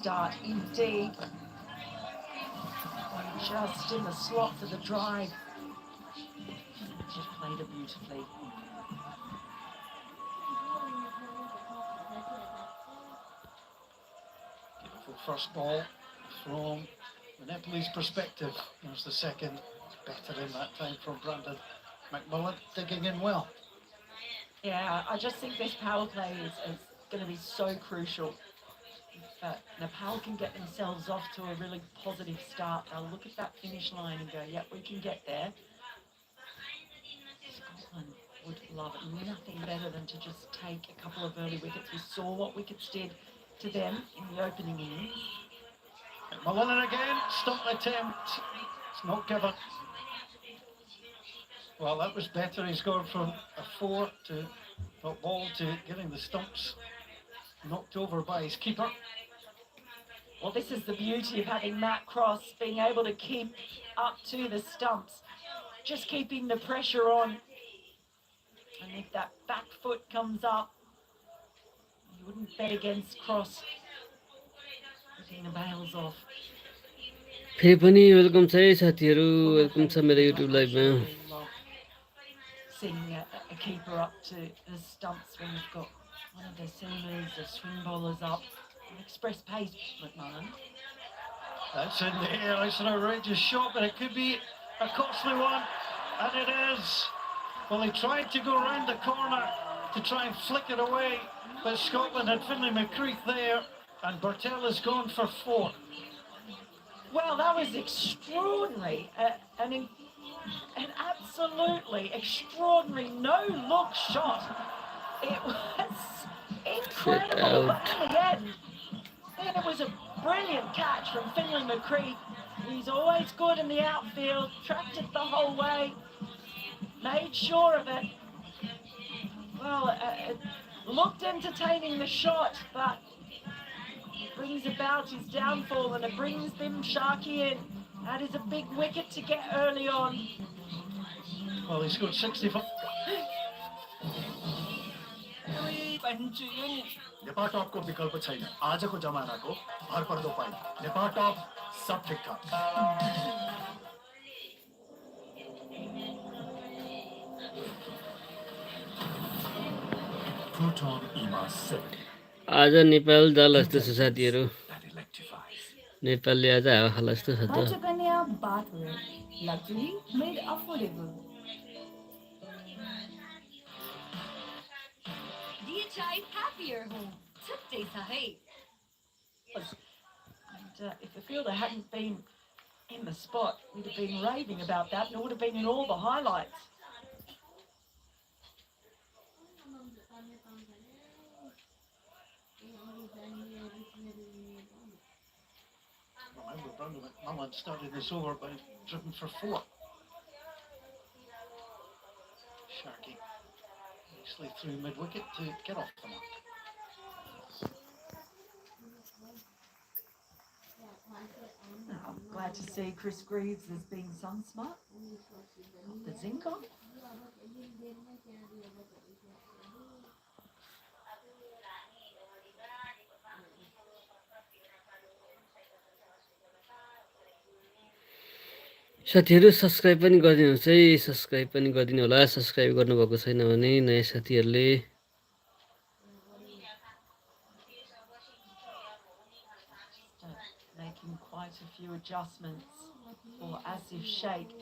start indeed. Just in the slot for the drive. Just played it beautifully. Beautiful first ball from the Nepalese perspective. There's the second. Better in that time from Brandon McMullen, digging in well. Yeah, I just think this power play is going to be so crucial. If Nepal can get themselves off to a really positive start, they'll look at that finish line and go, yep, we can get there. Scotland would love it. Nothing better than to just take a couple of early wickets. We saw what wickets did to them in the opening innings. McMullen again, stump attempt. It's not given. Well, that was better. He's gone from a 4 to not ball to getting the stumps knocked over by his keeper. Well, this is the beauty of having Matt Cross being able to keep up to the stumps, just keeping the pressure on. And if that back foot comes up, you wouldn't bet against Cross getting the bails off. फेरि पनि welcome छ है साथीहरू, welcome छ मेरो YouTube लाइभमा। Seeing a keeper up to the stumps when you've got one of the seamers, the swing bowlers up. Express pace, McMullen. That's in the air. It's an outrageous shot, but it could be a costly one, and it is. Well, he tried to go round the corner to try and flick it away, but Scotland had Finlay McCreath there, and Bartel has gone for 4. Well, that was extraordinary, an absolutely extraordinary no-look shot. It was incredible, but in the end, then it was a brilliant catch from Finlay McCreath. He's always good in the outfield, tracked it the whole way, made sure of it. Well, it looked entertaining, the shot, but it brings about his downfall, and it brings Bim Sharkey in. That is a big wicket to get early on. Well, he scored 65. Nepal टप को विकल्प छैन आजको जमानाको भरपर्दो पाइ नेपाल टप सब ठिकठाक Proton EMA 7 आज नेपाल जाला जस्तो छ साथीहरू, नेपालले आज हावा खाला जस्तो छ त। Pachakanya bathware, luxury made affordable. DHI happier home. Today sahi. And if the fielder hadn't been in the spot, we'd have been raving about that, and it would have been in all the highlights. Remember, Brandon McMullen started this over by driven for 4. Sharkey nicely through mid-wicket to get off the mark. I'm glad to see Chris Greaves has been sun smart. Got the zinc on. साथीहरू subscribe पनि गरिदिनुहोस् है, subscribe पनि गरिदिनु होला, subscribe गर्नुभएको छैन भने नयाँ साथीहरूले। Making quite a few adjustments for Asif Sheikh.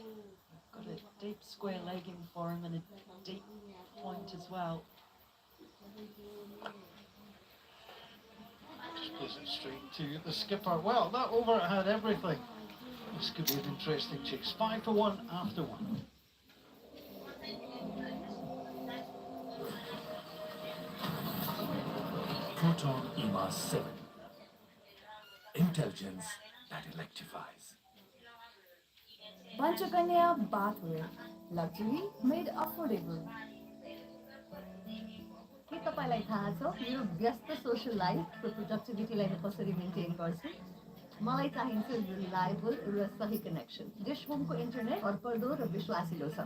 Got a deep square leg in for him and a deep point as well. Just plays it straight to the skipper. Well, that over had everything. This could be an interesting chase. 5 for 1 after 1. Proton EMA 7 Intelligence that electrifies Pachakanya bathware, luxury made affordable. के तपाईलाई थाहा छ मेरो व्यस्त social लाइफको प्रोडक्टिभिटीलाई म कसरी maintain गर्छु? मलाई चाहिन्छ रिलायबल र सही कनेक्सन। डिश होमको इन्टरनेट भरपर्दो र विश्वासिलो छ।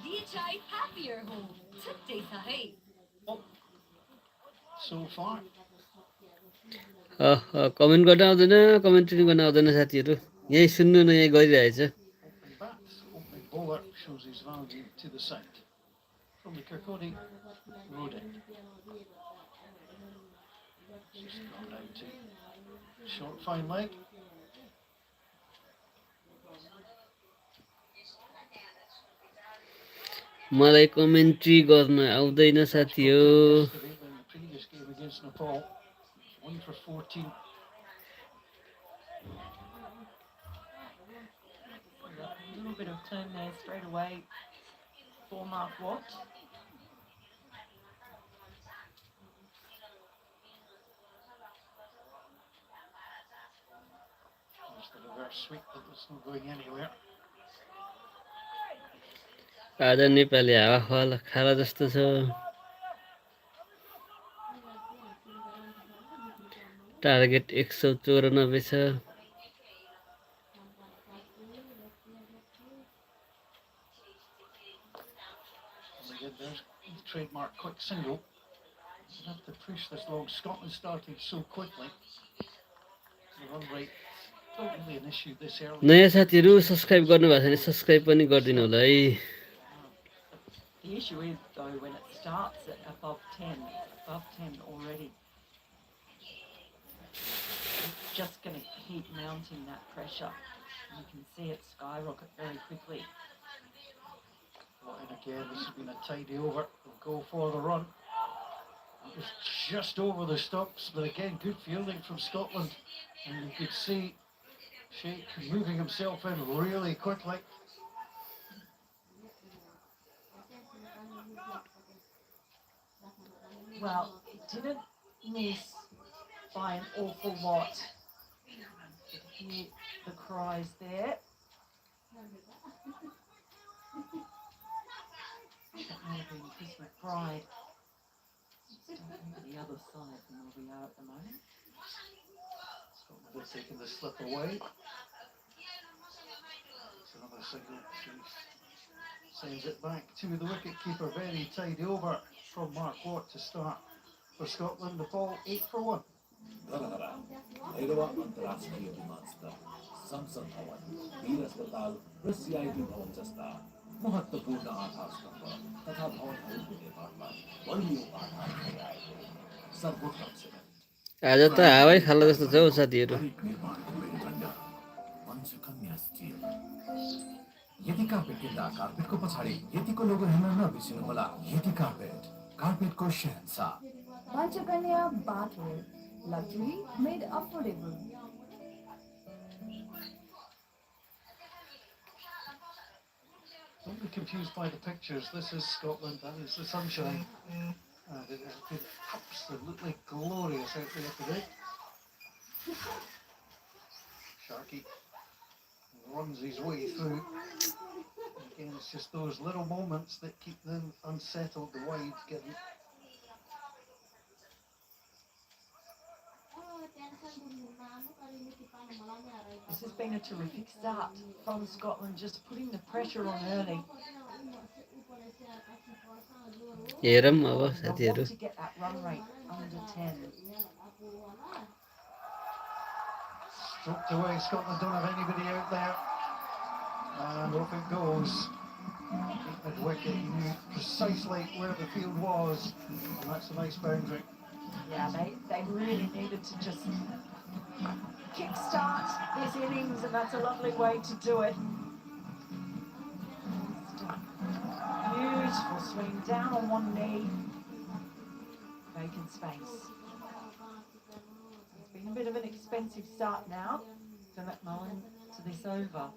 DHI happier home. Today sahi. So far, comment गर्न आउँदैन, कमेन्ट्री गर्न आउँदैन साथीहरू। यहीँ सुन्नु न, यहीँ गरिरहेछ। And that's opening bowler shows his value to the side from the Kirkcaldy road end. Just gone down to short fine leg. मलाई कमेन्ट्री गर्न आउँदैन साथी हो। Yesterday in the previous game against Nepal, 1 for 14. A little bit of turn there straight away for Mark Watt. Just the reverse sweep, but it's not going anywhere. आज नेपाली हावा खाला जस्तो छ। टार्गेट 194 छ। There's the trademark quick single. You have to push this long. Scotland starting so quickly. The run rate not really an issue this early. नयाँ साथीहरू subscribe गर्नु भएको छैन, सब्स्क्राइब पनि गरिदिनु होला है। The issue is though when it starts at above 10 already, it's just going to keep mounting that pressure. You can see it skyrocket very quickly. And again, this has been a tidy over. They'll go for the run. It was just over the stumps, but again, good fielding from Scotland. And you could see Sheikh moving himself in really quickly. Well, it didn't miss by an awful lot. You could hear the cries there. That may have been Chris McBride. The other side from where we are at the moment. Scotland have taken the slip away. It's another single. Sends it back to the wicket-keeper. Very tidy over from Mark Watt to start for Scotland. The ball 8 for 1. Dharhara Bhairahawa अन्तर्राष्ट्रिय विमानस्थल संसद भवन वीर अस्पताल र CIT भवन जस्ता महत्त्वपूर्ण आधार स्तम्भ तथा भवनहरूको निर्माणमा बलियो आधार पुर्याएको सर्वोत्तम सिमेन्ट आज त हावै खाला जस्तो छ हौ साथीहरू। पञ्चकन्या स्टिल यति कार्पेट किन्दा कार्पेटको पछाडि यतिको लोगो हेर्न नबिर्सिनुहोला। यति कार्पेटको Shahanshah Panchakanya bathware, luxury made affordable. Don't be confused by the pictures. This is Scotland. That is the sunshine. It has been absolutely glorious out there today. Sharky runs his way through. Again, it's just those little moments that keep them unsettled. The wide getting. This has been a terrific start from Scotland, just putting the pressure on early. हेरौँ अब They साथीहरू। want to get that run rate under 10. Stroked away. Scotland don't have anybody out there. And off it goes. At wicket, he knew precisely where the field was. And that's a nice boundary. Yeah, they really needed to just kickstart this innings, and that's a lovely way to do it. Beautiful swing, down on one knee. Vacant space. It's been a bit of an expensive start now for McMullen to this over.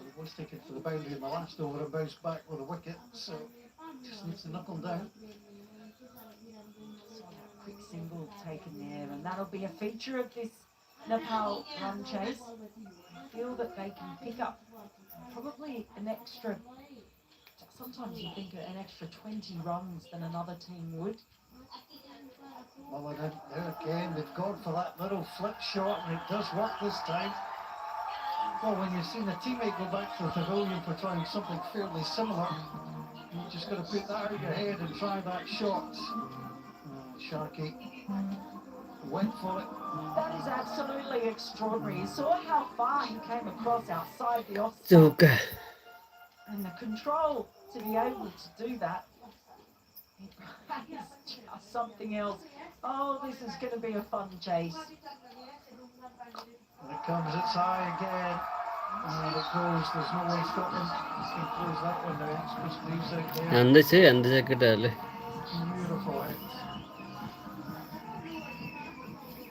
He was taken for the boundary in the last over and bounced back with a wicket, so just needs to knuckle down. Quick single taken there, and that'll be a feature of this Nepal run chase. I feel that they can pick up probably an extra, sometimes you think an extra 20 runs than another team would. Well, and there again, they've gone for that little flip shot, and it does work this time. Well, when you've seen a teammate go back to the pavilion for trying something fairly similar, You just got to put that out of your head and try that shot. Sharky went for it. That is absolutely extraordinary. You saw how far he came across outside the offside. चौका And the control to be able to do that is just something else. Oh, this is going to be a fun chase. And it comes, it's high again. And it goes, there's no way Scotland can close that one down. It's just leaves out there. हान्दैछ केटाहरूले Beautiful hit.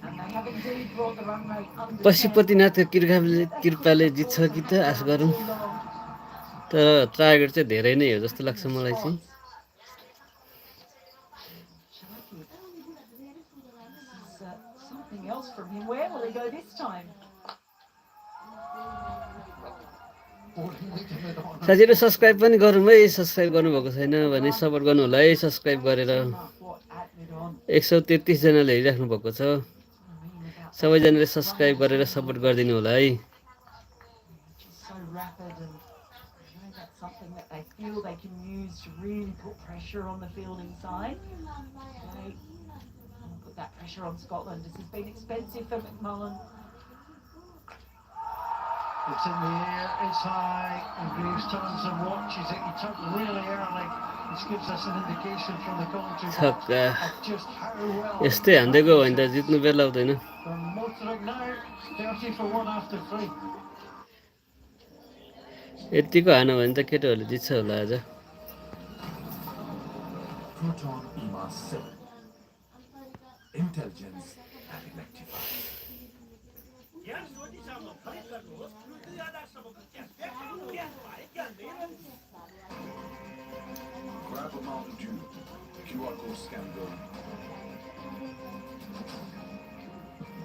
And they have indeed brought the run rate under 10. पशुपतिनाथको कृपाले जित्छ कि त आश गरौँ तर target चाहिँ धेरै नै हो जस्तो लाग्छ मलाई चाहिँ Something else from him. Where will he go this time? साथीहरु सब्स्क्राइब पनि गरौँ है सब्स्क्राइब गर्नुभएको छैन भने सपोर्ट गर्नु होला है सब्स्क्राइब गरेर 133 जनाले हेरिराख्नु भएको छ सबैजनाले सब्स्क्राइब गरेर सपोर्ट गरिदिनु होला है So rapid, and that's something that they feel they can use to really put pressure on the fielding side. They put that pressure on Scotland. This has been expensive for McMullen. It's in the air, it's high, and Graves turns and watches it. He took really early. This gives us an indication from the commentary box of just how well. यस्तै हान्दै गयो भने त जित्नु बेला हुँदैन They're motoring now, 30 for 1 after 3. यतिको हान्यो भने त केटाहरूले जित्छ होला आज Proton EMA 7. Intelligence and electrify. Grab a Mountain Dew. QR code scan go.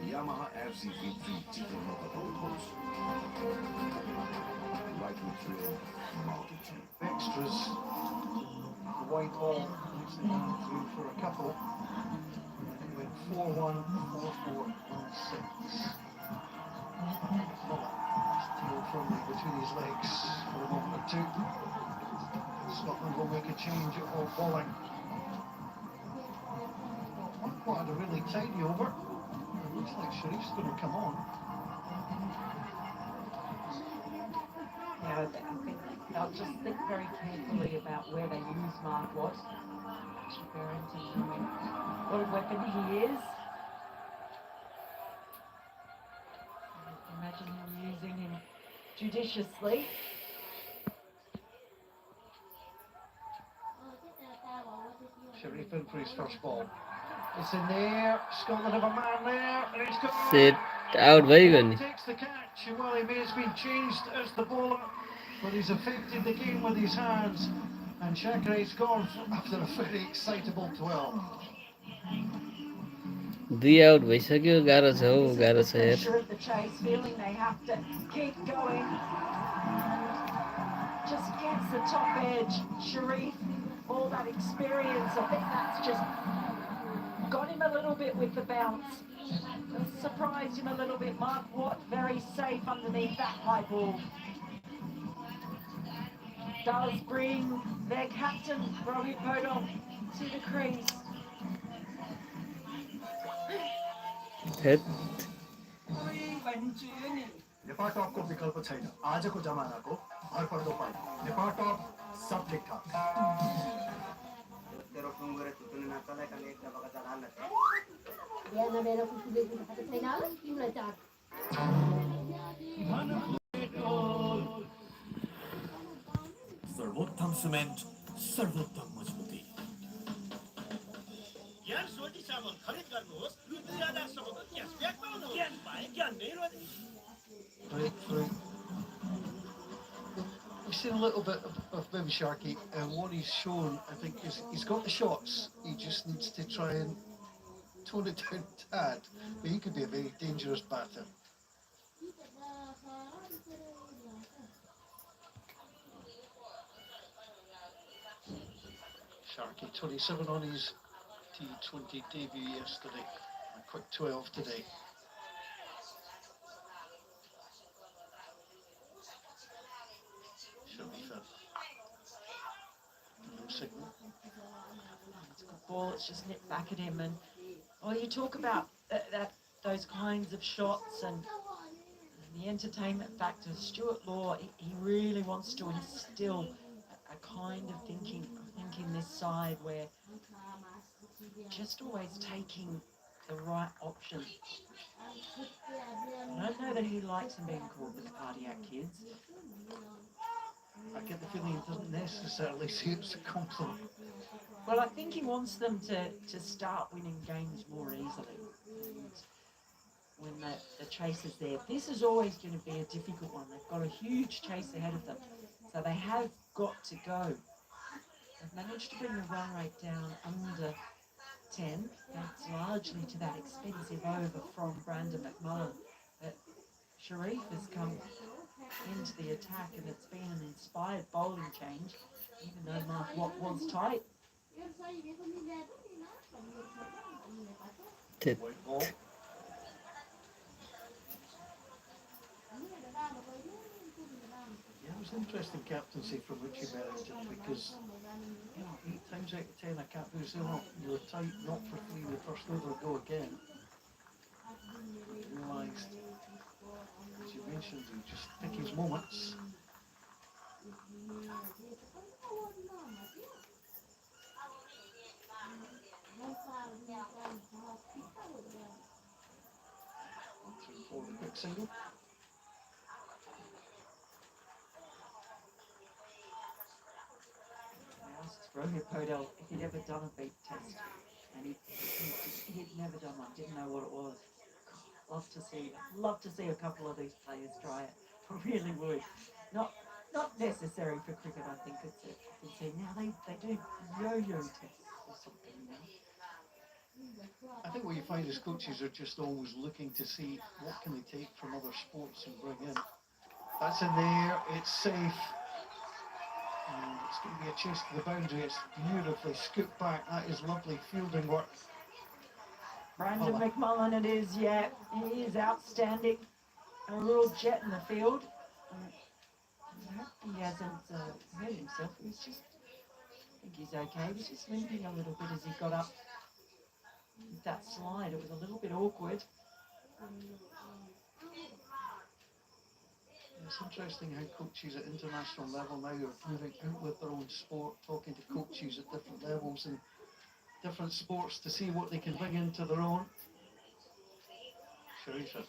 Yamaha FZ3 Tico Motor Road. Right with drill, Mountain Dew. Extras. The white ball makes the man through for a couple. He went 4-1, 4-4, 1-6. Tail firmly between his legs for a moment or two. Scotland will make a change of bowling. One had a really tidy over. It looks like Sharif's going to come on. Yeah, I think they'll just think very carefully about where they use Mark Watt. Barrington knowing what a weapon he is. I can imagine him using him judiciously. Sharif in for his first ball. It's in there. Scotland have a man there, and it's got. Set out भइगयो नि Takes the catch, and well, he may have been changed as the bowler, but he's affected the game with his hands. And Shakir's gone after a very excitable 12. 2 out भइसक्यो गाह्रो छ हौ गाह्रो छ यार Pressure of the chase, feeling they have to keep going. Just gets the top edge. Sharif, all that experience, I think that's just got him a little bit with the bounce. Surprised him a little bit. Mark Watt, very safe underneath that high ball. Does bring their captain, Viralvideo, to the crease. हेट नेपाल टपको विकल्प छैन आजको जमानाको भरपर्दो पाइ नेपाल टप सब ठिकठाक सर्वोत्तम cement सर्वोत्तम मजबूती Right. We've seen a little bit of Baby Sharky, and what he's shown, I think, is he's got the shots. He just needs to try and tone it down a tad. But he could be a very dangerous batter. Sharky, 27 on his T20 debut yesterday. A quick 12 today. Should be fun. ball, it's just nipped back at him. And you talk about those kinds of shots and the entertainment factor. Stuart Law, he really wants to instill a kind of thinking this side where just always taking the right option. I don't know that he likes them being called the cardiac kids. I get the feeling he doesn't necessarily see it's a compliment. Well, I think he wants them to start winning games more easily. And when the chase is there, this is always going to be a difficult one. They've got a huge chase ahead of them, so they have got to go. They've managed to bring the run rate down under 10, thanks largely to that expensive over from Brandon McMullen. But Sharif has come into the attack, and it's been an inspired bowling change, even though Mark Watt was tight. White ball. Yeah, it was interesting captaincy from Richie Berrington because, 8 times out of 10 I can't do so well. You were tight, not for 3 the first over, go again. Realised, as you mentioned, he just pick his moments. For the quick single. Rohit Podell, he'd ever done a beat test, and he'd never done one, didn't know what it was. God, love to see a couple of these players try it. I really would. Not necessary for cricket, I think it's now they do yo-yo tests or something now. I think what you find is coaches are just always looking to see what can they take from other sports and bring in. That's in there, it's safe. And it's going to be a chase to the boundary. It's beautifully scooped back. That is lovely fielding work. Brandon McMullen it is, yeah. He is outstanding. A real jet in the field. He hasn't hurt himself. I think he's okay. He was just limping a little bit as he got up with that slide. It was a little bit awkward. It's interesting how coaches at international level now are moving out with their own sport, talking to coaches at different levels and different sports to see what they can bring into their own. Sharifa.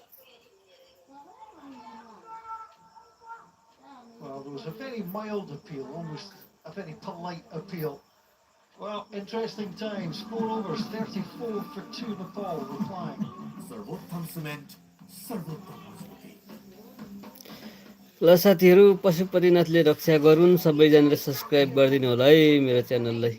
Well, there was a very mild appeal, almost a very polite appeal. Well, interesting times. 4 overs, 34 for 2 Nepal replying. सर्वोत्तम cement सर्वोत्तम मजबुती ल साथीहरू पशुपतिनाथले रक्षा गरून् सबैजनाले subscribe गरिदिनु होला है मेरो च्यानललाई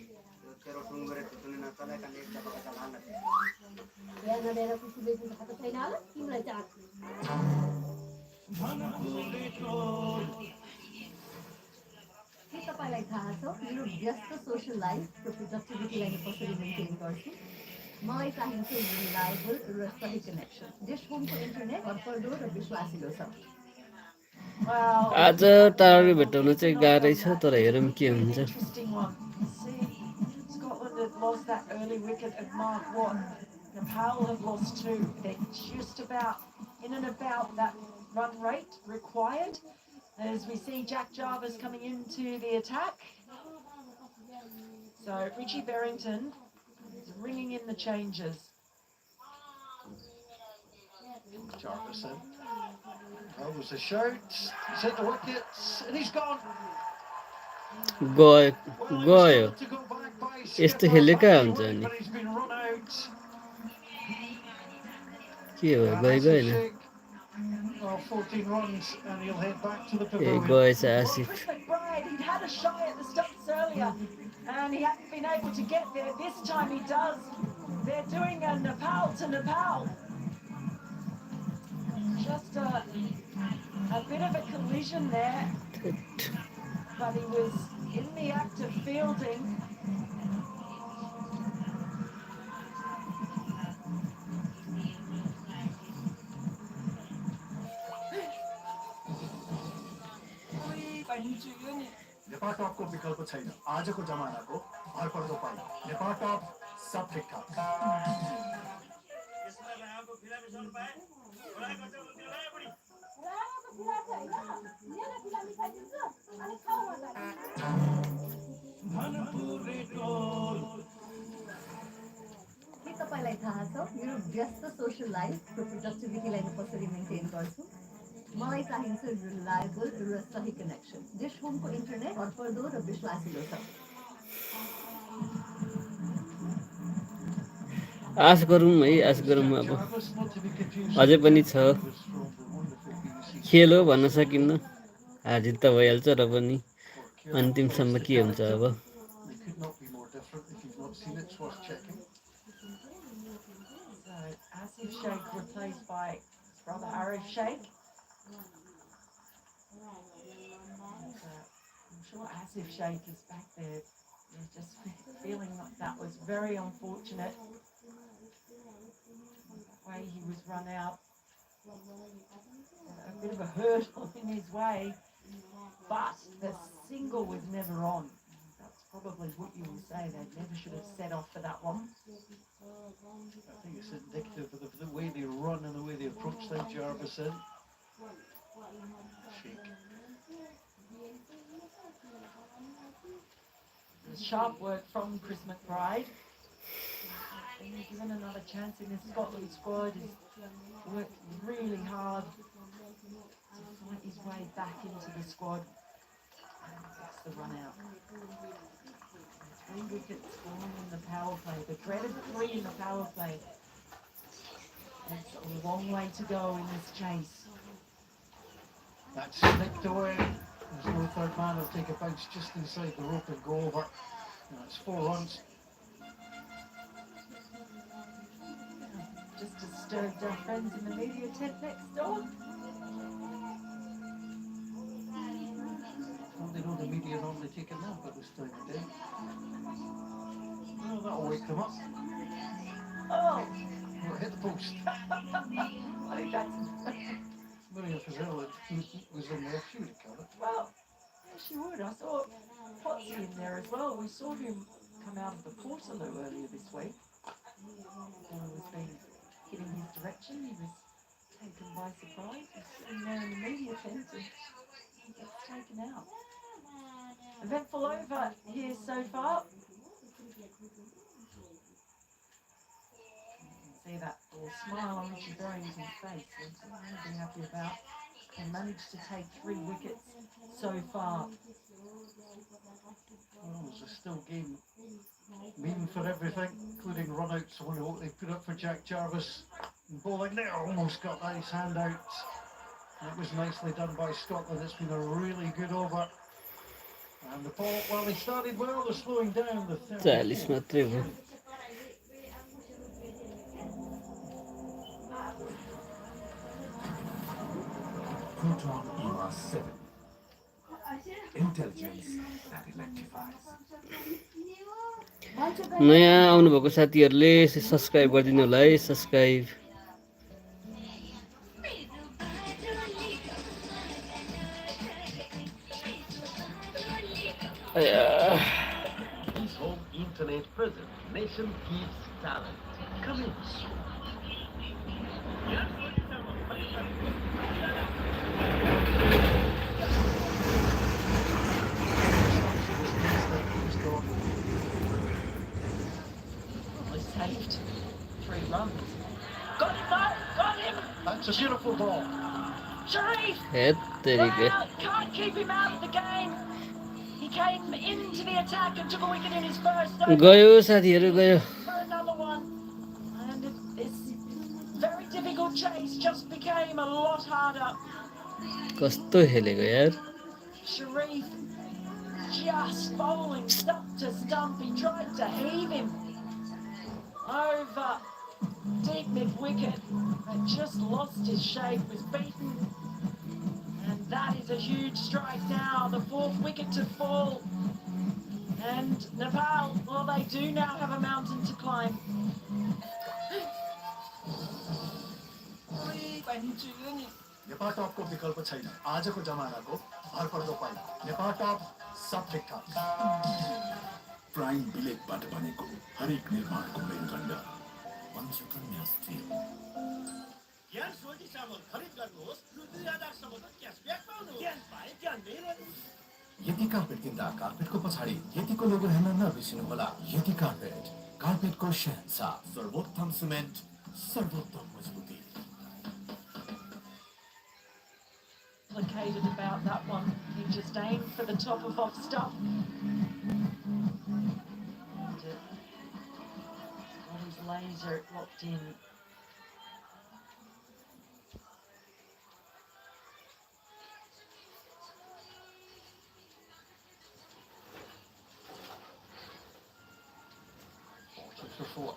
के तपाईलाई थाहा छ मेरो व्यस्त सोशल लाइफ र प्रोडक्टिभिटीलाई म कसरी मेन्टेन गर्छु मलाई चाहिन्छ रिलायबल र सही कनेक्सन डिश होमको इन्टरनेट भरपर्दो र विश्वासिलो छ आज टाढो भेटाउन चाहिँ गाह्रै छ तर हेरौँ के हुन्छ Interesting one. See, Scotland had lost that early wicket of Mark Watt. Nepal have lost 2. They're just about in and about that run rate required. As we see Jack Jarvis coming into the attack. So Richie Berrington is ringing in the changes. Jarvis in. That was a shout. He's hit the wickets and he's gone. गयो यस्तो खेले कहाँ हुन्छ अनि के हो गयो हैन Well, 14 runs and he'll head back to the A pavilion. गएछ Asif Chris McBride, he'd had a shy at the stumps earlier and he hadn't been able to get there. This time he does. They're doing a Nepal to Nepal. Just a bit of a collision there, but he was in the act of fielding. Nepal टपको विकल्प छैन आजको जमानाको भरपर्दो पाइ नेपाल टप सब ठीक ठाक के तपाईँलाई थाहा छ मेरो व्यस्त सोसियल लाइफ र प्रोडक्टिभिटीलाई म कसरी मेन्टेन गर्छु मलाई चाहिन्छ रिलायबल र सही कनेक्सन डिश होमको इन्टरनेट भरपर्दो र विश्वासिलो छ आश गरौँ है, आश गरौँ। अब Jarvis, not to be confused अझै with पनि Jarvis छ, Jarvis from the wonderful BBC खेल हो भन्न सकिन्न, हार जित त भइहाल्छ र पनि or Kieran अन्तिमसम्म plays the के हुन्छ अब। character. They could not be more different. If you've not seen it, it's worth checking. So, Asif Sheikh replaced by his brother Arif Sheikh. And, I'm sure Asif Sheikh is back there. He's just feeling like that was very unfortunate. The way he was run out. A bit of a hurdle in his way. But the single was never on. That's probably what you will say. They never should have set off for that one. I think it's indicative of the way they run and the way they approach them, Jarvis in. Sheikh. Sharp work from Chris McBride. Being given another chance in the Scotland squad. He's worked really hard to fight his way back into the squad. And gets the run out. 3 wickets gone in the power play. The dreaded 3 in the power play. It's a long way to go in this chase. That's nicked away. There's no third man. Will take a bounce just inside the rope and go over. That's 4 runs. Just disturbed our friends in the media tent next door. Well, they know the media normally take a nap at this time of day. Well, that'll wake them up. Oh! Well, hit the post. I think that's... Maria Fazella was in there. She would have killed it. Well, yeah, she would. I saw Potsy in there as well. We saw him come out of the Portaloo earlier this week. Was being hitting his direction. He was taken by surprise. He's sitting there in the media tent and he gets taken out. Eventful over here so far. See that little smile on Richie Burrington's face. He's really happy about. They managed to take 3 wickets so far. Well, it was a still game. Mean for everything, including run-outs. I wonder what they put up for Jack Jarvis. And bowling there almost got that his hand out. That was nicely done by Scotland. It's been a really good over. And the ball, well, they started well, they're slowing down. The 40 मात्रै हो। Proton EMA 7. Intelligence that electrifies. नयाँ आउनुभएको साथीहरूले subscribe गरिदिनु होला है, subscribe. His home internet present. Nation keeps talent. Come in. Saved 3 runs. Got him though! Got him! That's a beautiful ball. Sharif! हेत्तेरिके Can't keep him out of the game. He came into the attack and took a wicket in his first over. गयो साथीहरु गयो। For another one. And this very difficult chase just became a lot harder. कस्तो खेलेको यार। Sharif just bowling stump to stump. He tried to heave him over deep mid-wicket, but just lost his shape, was beaten. And that is a huge strike now, the 4th wicket to fall. And Nepal, well, they do now have a mountain to climb. Nepal top को विकल्प छैन आजको जमानाको भरपर्दो पाइ Nepal top सब ठीक ठाक prime बिलेटबाट बनेको हरेक निर्माणको मेरुदण्ड पञ्चकन्या स्टिल। ज्ञान सोल्टी सामान खरिद गर्नुहोस् रु 2000 सम्मको क्यासब्याक पाउनुहोस्। ज्ञान पाए ज्ञान नै रहनु। यति कार्पेट किन्दा कार्पेटको पछाडि यतिको लोगो हेर्न नबिर्सिनुहोला। यति कार्पेट, कार्पेटको शहंशाह, सर्वोत्तम सिमेन्ट, सर्वोत्तम मजबुती। Complicated about that one. He just aimed for the top of off stump. Got his laser locked in. For 4.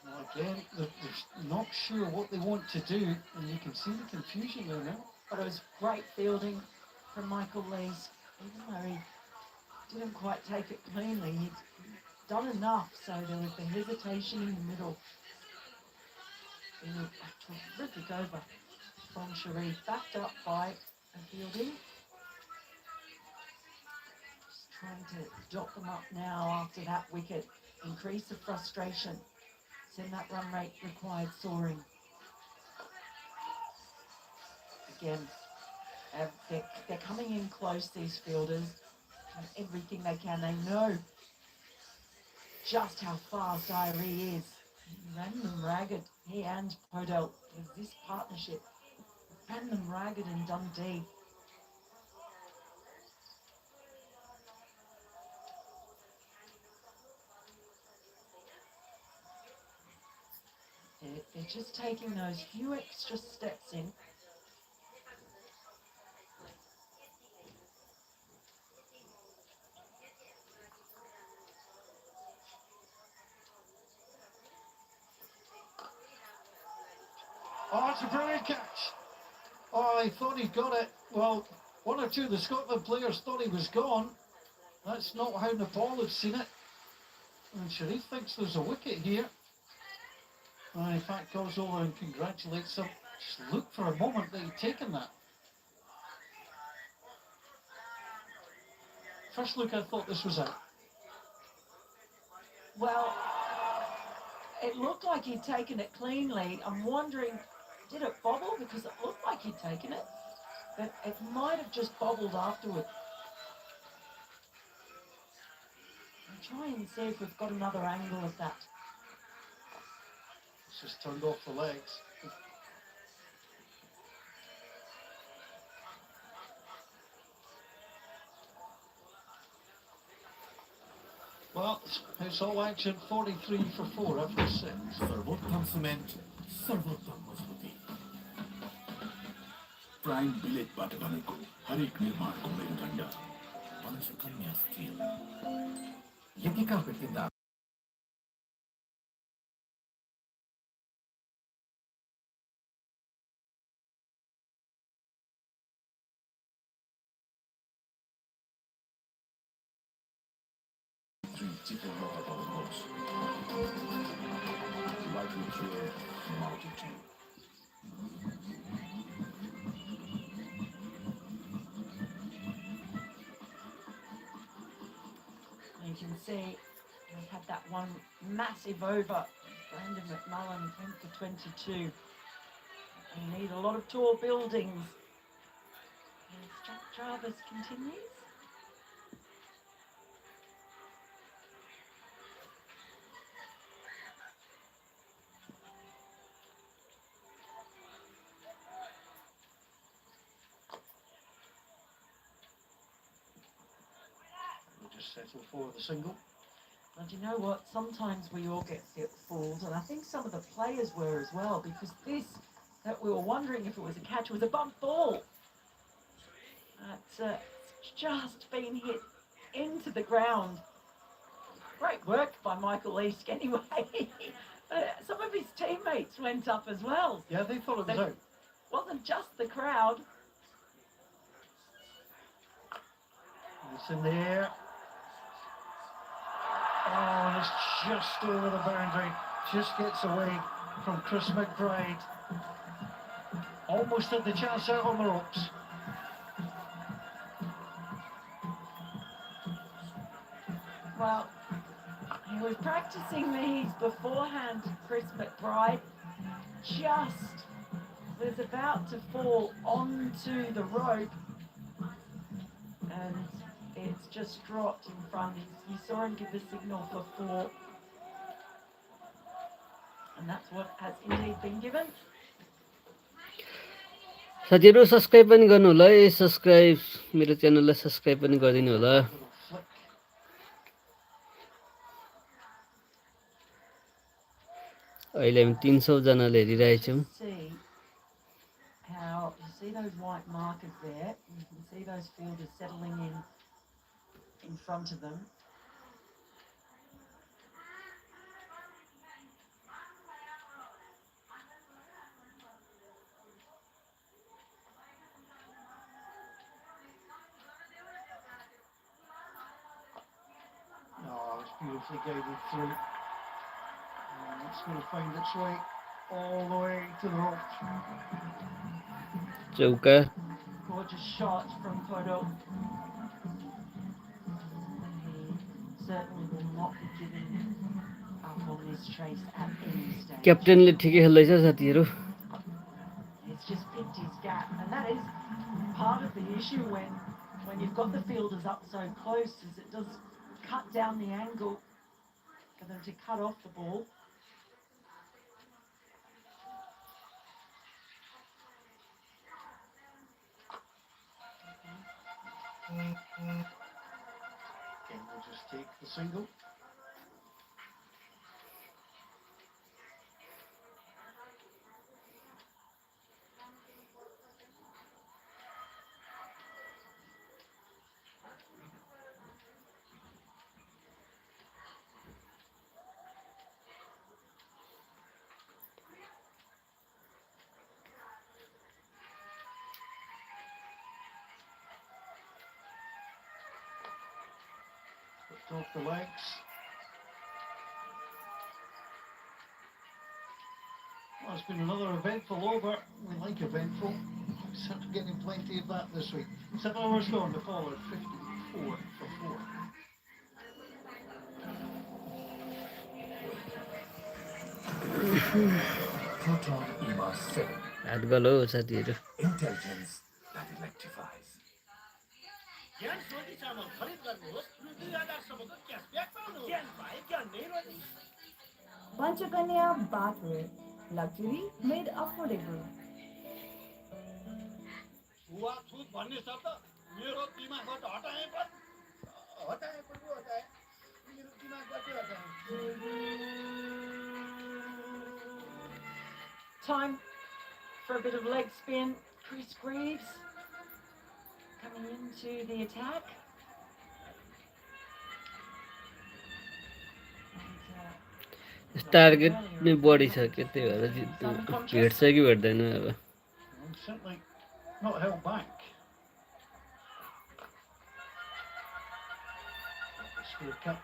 Well, again, they're not sure what they want to do, and you can see the confusion there now. But it was great fielding from Michael Lees, even though he didn't quite take it cleanly. He'd done enough, so there was the hesitation in the middle. And a terrific over from Sharif, backed up by a fielding. Just trying to dot them up now after that wicket, increase the frustration. Send that run rate required soaring. Again, they're coming in close, these fielders, and everything they can. They know just how fast Irie is. He ran them ragged, he and Podell. There's this partnership. Ran them ragged in Dundee. They're just taking those few extra steps in. Oh, it's a brilliant catch. Oh, he thought he'd got it. Well, one or two of the Scotland players thought he was gone. That's not how Nepal had seen it. And Sharif thinks there's a wicket here. And in fact, goes over and congratulates him. Just look for a moment that he'd taken that. First look, I thought this was out. Well, it looked like he'd taken it cleanly. I'm wondering, did it bobble? Because it looked like he'd taken it. But it might have just bobbled afterward. I'll try and see if we've got another angle of that. It's just turned off the legs. Well, it's all action. 43 for 4 after 6. सर्वोत्तम cement, सर्वोत्तम मजबुती। Prime बिलेटबाट बनेको हरेक निर्माणको मेरुदण्ड Panchakanya still. यति carpet किन्दा चित्र नपठाउनुहोस्। Likely to multitude. You can see we had that one massive over. Brandon McMullen went for 22. We need a lot of tall buildings. And Jarvis continues. Settle for the single. And you know what? Sometimes we all get fooled, and I think some of the players were as well, because this, that we were wondering if it was a catch, was a bump ball. It's just been hit into the ground. Great work by Michael East anyway. Some of his teammates went up as well. Yeah, they thought it was So out. wasn't just the crowd. It's in the air. Oh, and it's just over the boundary. Just gets away from Chris McBride. Almost had the chance out on the ropes. Well, he was practicing these beforehand, Chris McBride. Just was about to fall onto the rope, and it's just dropped in front. You saw him give the signal for 4, and that's what has indeed been given. साथीहरु subscribe पनि गर्नु होला है, subscribe मेरो च्यानललाई subscribe पनि गरिदिनु होला। अहिले हामी 300 जनाले हेरिरहेछौं। How you see those white markers there? You can see those fielders settling in front of them. Oh, it's beautifully guided through. And it's going to find its way all the way to the rope. चौका Gorgeous shot from Photo. He certainly will not be giving up on this chase at any stage. क्याप्टेनले ठिकै खेल्दैछ साथीहरु। He's just picked his gap, and that is part of the issue when you've got the fielders up so close, is it does cut down the angle for them to cut off the ball. Again, we'll just take the single. Off the legs. Well, it's been another eventful over. We like eventful. We're getting plenty of that this week. 7 hours gone, Nepal are 54 for 4. Proton EMA 7. हात गलो साथीहरु। Intelligence that electrifies. ज्ञान सोची चामल खरिद गर्नुहोस् र 2000 सम्मको cashback पाउनुहोस्। ज्ञान पाए ज्ञान नै रह्यो। Panchakanya bathwear, luxury made affordable. छुवाछुत भन्ने शब्द मेरो दिमागबाट हटाए पनि मेरो दिमागबाट हटाए। Time for a bit of leg spin. Chris Greaves coming into the attack. Target नै बढी छ के, त्यही भएर भेट्छ कि भेट्दैन अब। Simply not held back. Square cut.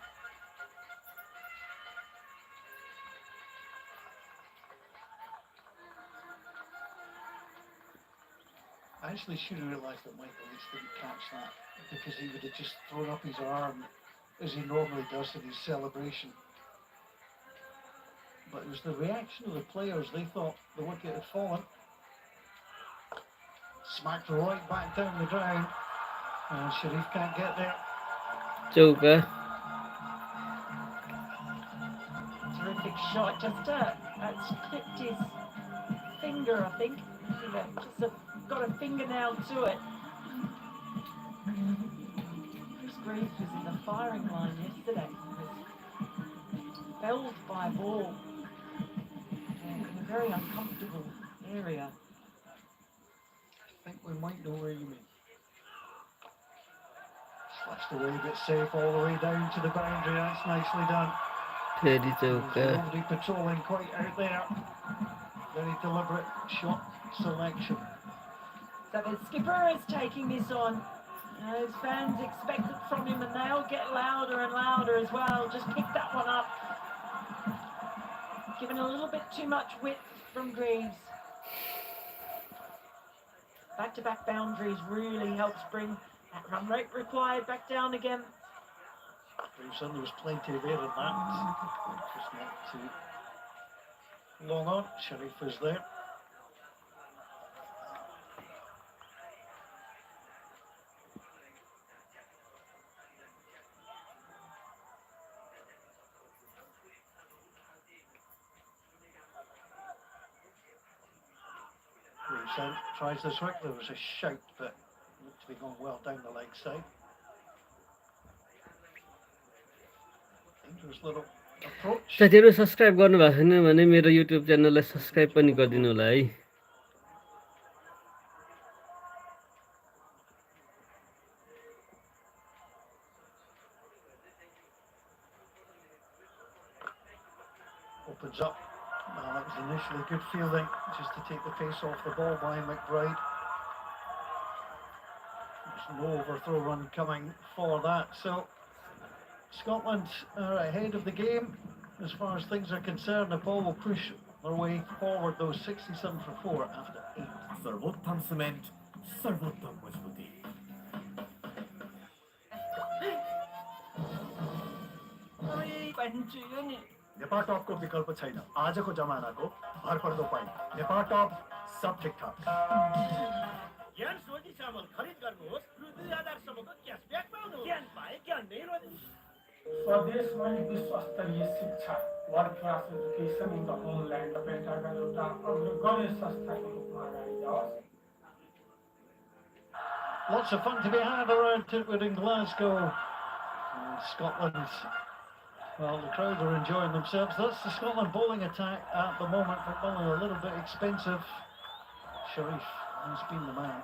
I actually should have realised that Michael Leach didn't catch that, because he would have just thrown up his arm as he normally does in his celebration. But it was the reaction of the players. They thought the wicket had fallen. Smacked right back down the ground, and Sharif can't get there. चौका Terrific shot. Just it's clipped his finger, I think. Just got a fingernail to it. Chris Greaves was in the firing line yesterday. He was felled by a ball in a very uncomfortable area. I think we might know where you mean. Flashed away, but safe all the way down to the boundary. That's nicely done. फेरि There's चौका nobody patrolling quite out there. Very deliberate shot selection. So the skipper is taking this on. Those fans expect it from him, and they'll get louder and louder as well. Just pick that one up. Given a little bit too much width from Greaves. Back-to-back boundaries really helps bring that run rate required back down again. Greaves, there was plenty of air in that. Just not too long on. Sharif is there. Greaves tries this work. There was a shout, but looked to be going well down the leg side. Dangerous little approach. साथीहरु subscribe गर्नुभएको छैन भने मेरो YouTube च्यानललाई subscribe पनि गरिदिनु होला है Opens up. That was initially good fielding, just to take the pace off the ball by McBride. There's no overthrow run coming for that. So Scotland are ahead of the game as far as things are concerned. Nepal will push their way forward, though 67 for 4 after 8. सर्वोत्तम cement सर्वोत्तम मजबूती नेपाल टपको विकल्प छैन आजको जमानाको भरपर्दो पाइ नेपाल टप सब ठिकठाक ज्ञान सोझी चामल खरिद गर्नुहोस् रु 2000 सम्मको क्यासब्याक पाउनुहोस् ज्ञान पाए ज्ञान नै रोज्नु स्वदेशमा विश्वस्तरीय शिक्षा world class education in the homeland Pentagon एउटा अग्रगण्य संस्थाको रूपमा अगाडि जाओस् Lots of fun to be had around Titwood in Glasgow. And Scotland, well, the crowd are enjoying themselves. That's the Scotland bowling attack at the moment. They're bowling a little bit expensive. Sharif has been the man.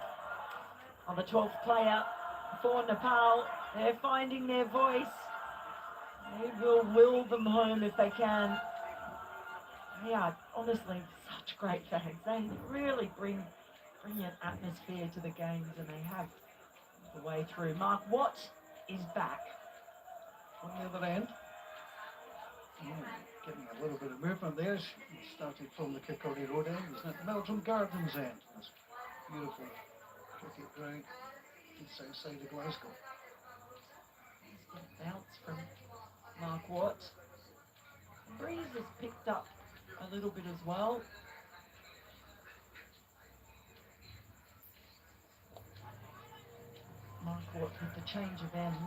On the 12th player for Nepal, they're finding their voice. They will them home if they can. They are honestly such great fans. They really bring an atmosphere to the games, and they have the way through. Mark Watt is back. On the other end, getting a little bit of movement there. Started from the Kirkcaldy Road end. He's at Meldrum Gardens end. That's beautiful cricket ground just outside of Glasgow. Bounce from Mark Watt. Breeze has picked up a little bit as well. Mark Watt with the change of end.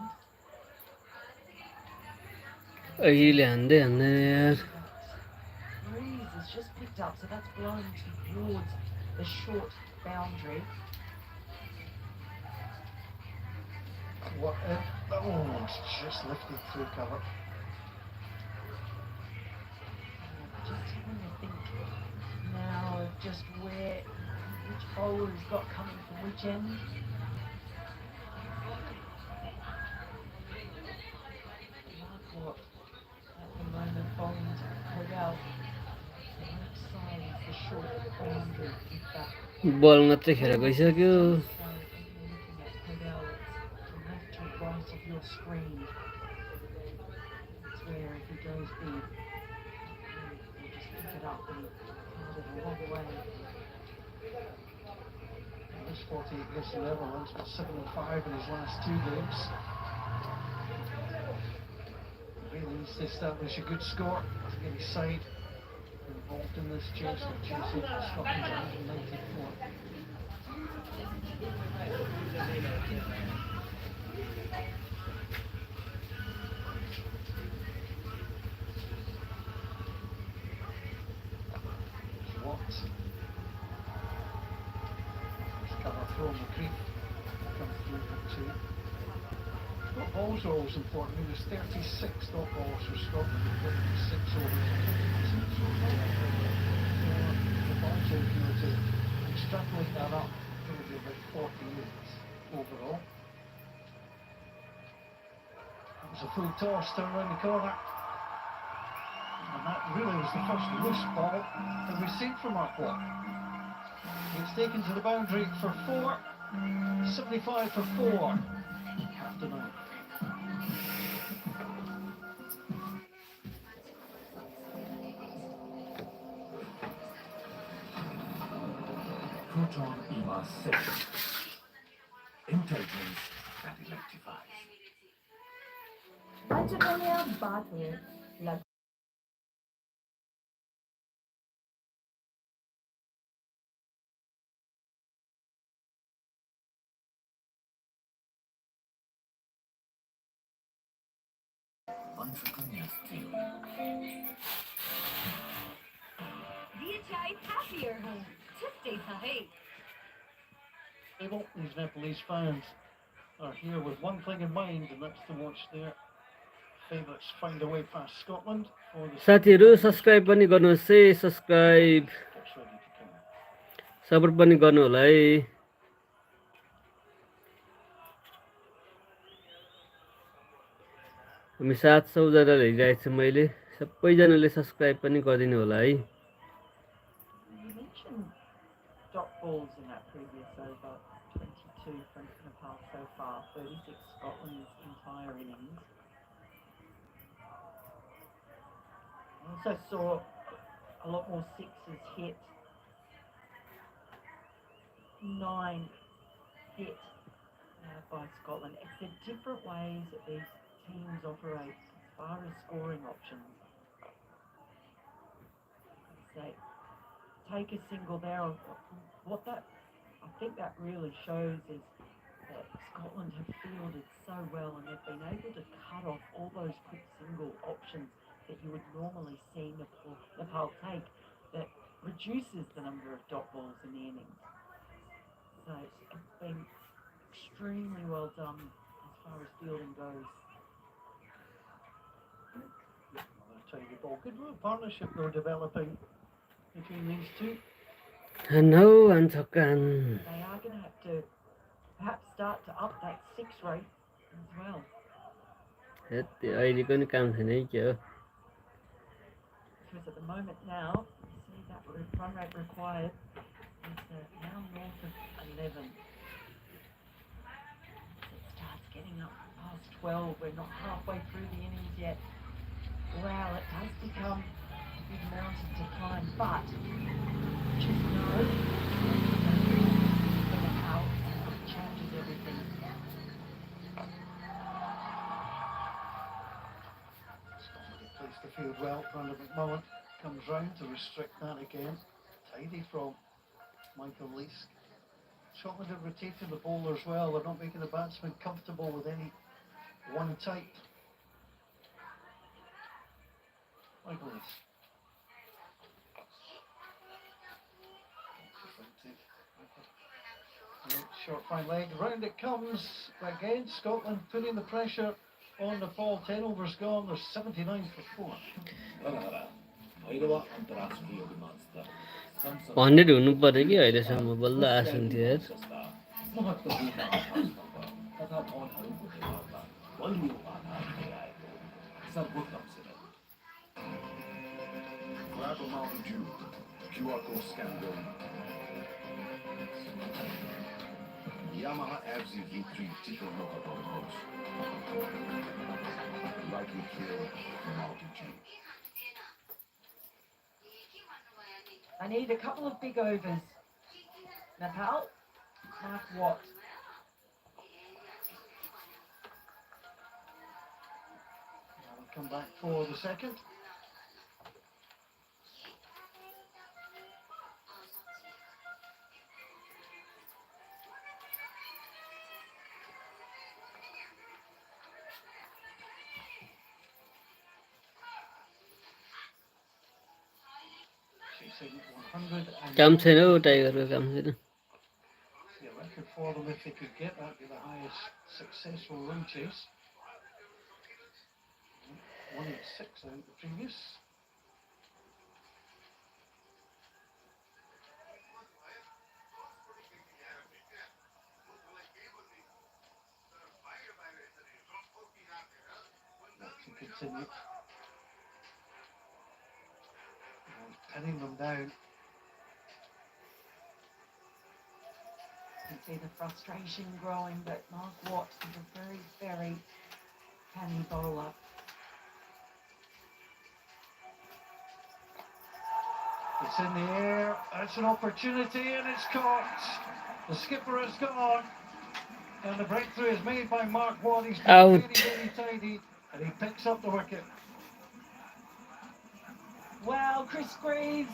अहिले हान्दै हान्दैन यार Breeze has just picked up, so that's blown towards the short boundary. What? Oh, it's just lifted through cover. Just having to think now of just which bowler he's got coming from which end. Mark Watt at the moment bowling to Viralvideo. Right side is the short boundary. In fact, बल मात्रै खेर गइसक्यो looking at Viralvideo, from left to right of your screen. It's where if he goes big, you just pick it up and card it a long way. He's 48 against the Netherlands, but 7-5 in his last 2 games. Really needs to establish a good score to get his side involved in this chase of chasing Scotland's 194. Watts. Cover from the creek. Comes through for 2. Dot balls are always important. There's 36 dot balls for Scotland and 56 overs. So the balls, if you were to extrapolate that up, it would be about 40 units overall. was a full toss turn around the corner. And that really was the first loose ball that we've seen from our block. It's taken to the boundary for 4. 75 for 4. After 9. Proton EMA 6. Intelligence that electrifies. पंचकन्या बात में लग Panchakanya's trio. दिए चाय happier home. Today sahe. These Nepalese fans are here with one thing in mind, and that's to watch their favourites find a way past Scotland for the साथीहरु subscribe पनि गर्नुहोस् है, subscribe gets ready to come. Support पनि गर्नु होला है। हामी 700 जना हेरिरहेको छु मैले, सबैजनाले सब्स्क्राइब पनि गरिदिनु होला है। You mentioned dot balls in that previous over, 22 from Nepal so far, 36 Scotland's entire innings. I also saw a lot more sixes hit, 9 hit by Scotland. It's the different ways that these teams operate as far as scoring options. They take a single there. What that I think that really shows is that Scotland have fielded so well, and they've been able to cut off all those quick single options that you would normally see Nepal take, that reduces the number of dot balls in the innings. So it's been extremely well done as far as fielding goes. Another tidy ball. Good little partnership they're developing between these two. No, and Tokan. They are going to have to perhaps start to up that 6 rate as well. अहिलेको नि काम छैन है के हो। Because at the moment now, you see that run rate required is now north of 11. It starts getting up past 12. We're not halfway through the innings yet. Wow, it does become a big mountain to climb, but just know that how it changes everything. Plays the field well. Brandon McMullen comes round to restrict that again. Tidy from Michael Leask. Scotland have rotated the bowlers well. They're not making the batsmen comfortable with any one type. Michael Leask. Short fine leg. Round it comes again. Scotland putting the pressure on Nepal. 10 overs gone. There's 79 for 4. Hundred हुनु पर्यो कि अहिलेसम्म बल्ल आसन थियो यार। Grab a Mountain Dew. QR code scan going. Yamaha FZ V3 Tico Mocha Boat. Likely kill Mountain Dew. I need a couple of big overs. Nepal, Mark Watt. Now we come back for the second. काम छैन हौ टाइगरको काम छैन। Yeah, record for them if they could get that, be the highest successful run chase. 186 I think the previous. continue. Pinning them down. You can see the frustration growing, but Mark Watt is a very, very canny bowler. It's in the air, it's an opportunity and it's caught. The skipper has gone and the breakthrough is made by Mark Watt. He's been Out. very tidy and he picks up the wicket. Well, Chris Greaves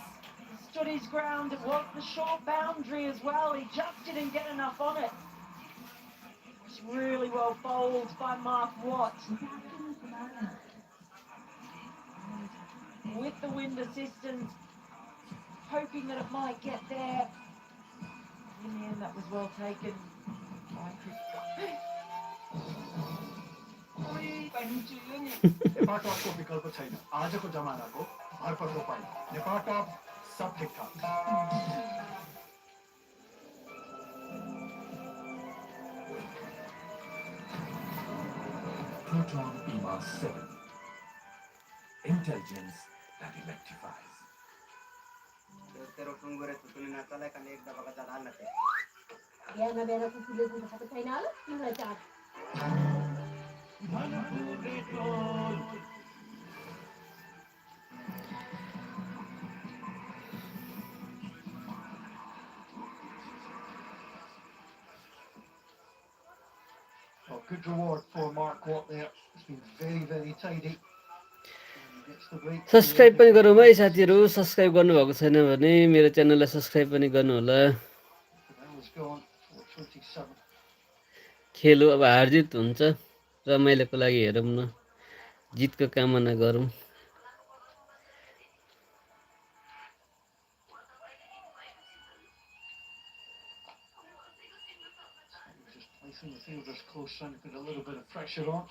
stood his ground. It was the short boundary as well. He just didn't get enough on it. It's really well bowled by Mark Watt. With the wind assistance, hoping that it might get there. In the end, that was well taken by Chris. Nepal टपको विकल्प छैन आजको जमानाको भरपर्दो पानी नेपाल टप सब ठिकठाक Proton EMAS 7. Intelligence that electrifies. Well, good reward for Mark Watt there. It's been very tidy. Subscribe पनि गरौँ है साथीहरू सब्सक्राइब गर्नुभएको छैन भने मेरो च्यानललाई सब्सक्राइब पनि गर्नुहोला खेल हो अब हारजित हुन्छ रमाइलोको लागि हेरौँ न जितको कामना गरौँ Just placing the fielders close, trying to put a little bit of pressure on.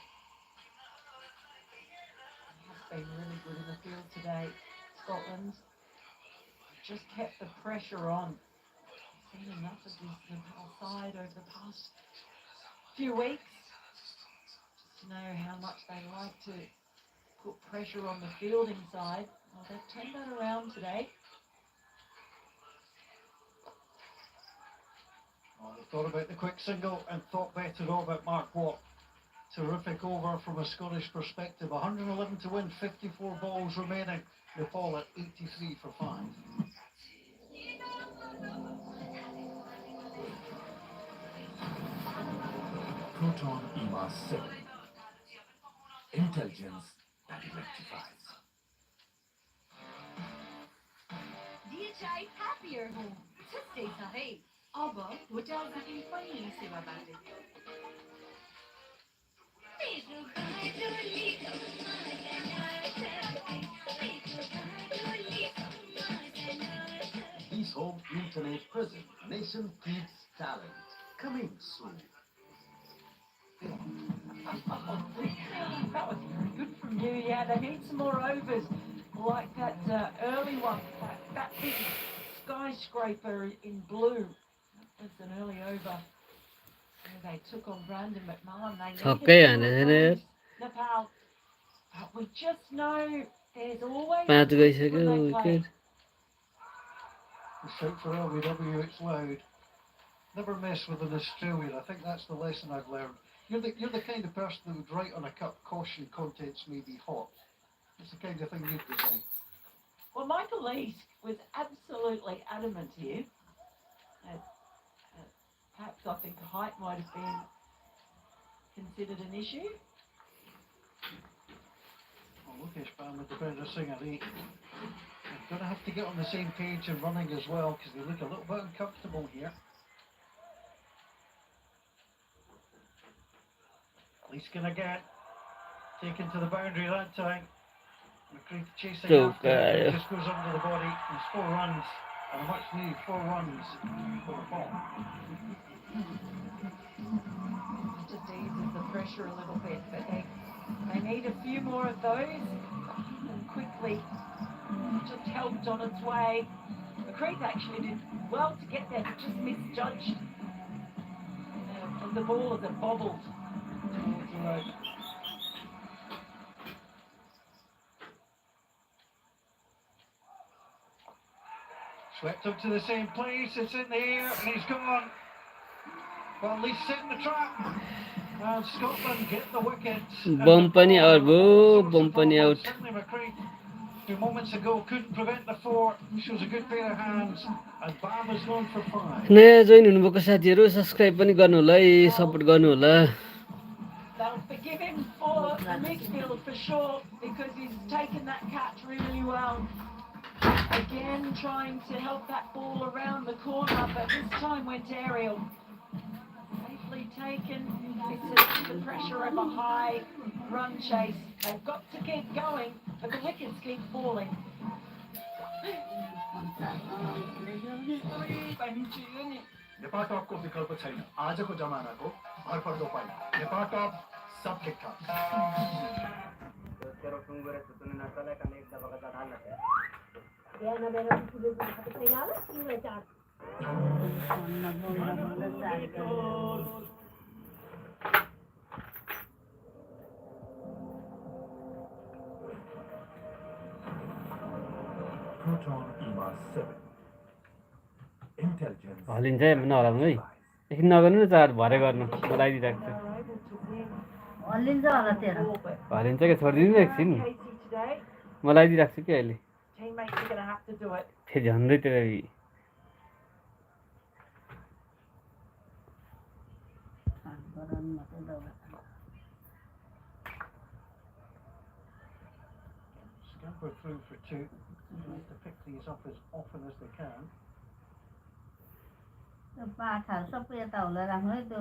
Been really good in the field today, Scotland. Just kept the pressure on. Seen enough of this Nepal side over the past few weeks. Just to know how much they like to put pressure on the fielding side. Well, they've turned that around today. Oh, they thought about the quick single and thought better of it, Mark Watt. Terrific over from a Scottish perspective. 111 to win, 54 balls remaining. Nepal at 83 for 5. Proton EMAS 7. Intelligence that electrifies. DHI happier home. Tuesday sahi. अब hotel booking पनि सेवाबाट East Home Internet Prison. Nation keeps talent. Coming soon. That was very good from you. Yeah, they need some more overs like that early one. That big skyscraper in blue. That's an early over. They took on Brandon McMahon. They needed Nepal. But we just know there's always when they play. The shout for LBW, it's loud. Never mess with an Australian. I think that's the lesson I've learned. You're the kind of person that would write on a cup, caution contents may be hot. It's the kind of thing you'd design. Well, Michael Lees was absolutely adamant here. Perhaps I think height might have been considered an issue. Well, Lucas Bam with the better singer, they're going to have to get on the same page and running as well because they look a little bit uncomfortable here. Lee's going to get taken to the boundary that time. McCready chasing after him, just goes under the body. It's 4 runs, and a much needed 4 runs for the ball. Just eases the pressure a little bit, but they need a few more of those. And quickly just helped on its way. McCready actually did well to get there, but just misjudged. And the ball as it bobbled towards the road. Swept up to the same place, it's in the air, and he's gone. Well, at least setting the trap. And Scotland get the wicket. बम पनि out भयो, बम पनि out. Certainly McCree, a few moments ago, couldn't prevent the four. Shows a good pair of hands. And Bam has gone for 5. नयाँ join हुनुभएको साथीहरू subscribe पनि गर्नु होला है, सपोर्ट गर्नु होला. They'll forgive him for the midfield for sure because he's taken that catch really well. Again, trying to help that ball around the corner, but this time went aerial. Safely taken. It's the pressure of a high run chase. They've got to keep going, but the wickets keep falling. Nepal टपको विकल्प छैन आजको जमानाको भरपर्दो पाइ नेपाल टप सब ठिकठाक हलिन्छ है नहराउनु है. एकछिन नगर्नु न चार्ज भरे गर्नु, म लगाइदिइराख्छु. हल्लिन्छ होला तेरो. हलिन्छ कि छोडिदिनु एकछिन, म लगाइदिइराख्छु कि अहिले. Teammates are going to have to do it. फेरि झन्डै त्यसलाई Scamper through for 2. Tries to pick these up as often as they can. पाठाहरू सबै यता होला राख्नु है त्यो.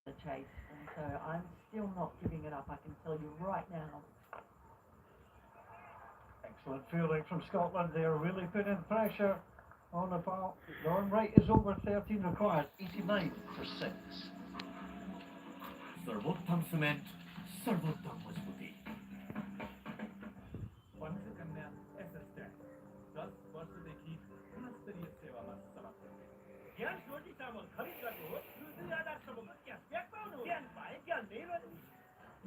The chase, and so I'm still not giving it up, I can tell you right now. Excellent fielding from Scotland. They're really putting pressure on Nepal. The run rate is over 13 required, 89 for 6. सर्वोत्तम cement सर्वोत्तम मजबूती. पंचकन्या एसएसटैग 10 वर्षदेखि गुणस्तरीय सेवामा समाप्त हुने. ज्ञान ज्योति चामल खरिद गर्नुहोस् रु 2000सम्मको क्यासब्याक पाउनुहोस्. ज्ञान पाए ज्ञानमै रहनु.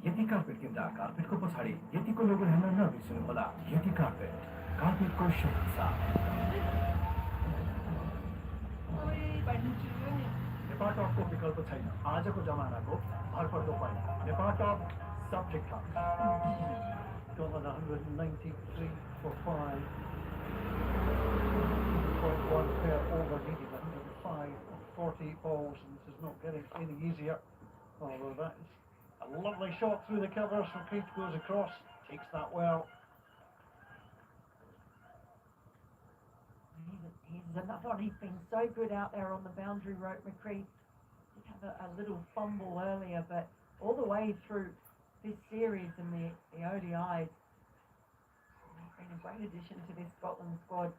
यति कार्पेट किन्दा कार्पेटको पछाडि यतिको लोगो हेर्न नबिर्सनु होला. यति कार्पेट, कार्पेटको शुभ साथ. नेपाल टपको विकल्प छैन आजको जमानाको भरपर्दो पाइ नेपाल टप सब ठिकठाक Scotland 193 for 5. 2.1 per over, needing 105 of 40 balls, and this is not getting any easier. Although that is a lovely shot through the covers from Creech, goes across, takes that well. He's another one. He's been so good out there on the boundary rope, McCree. He had a little fumble earlier, but all the way through this series and the ODIs, he's been a great addition to this Scotland squad.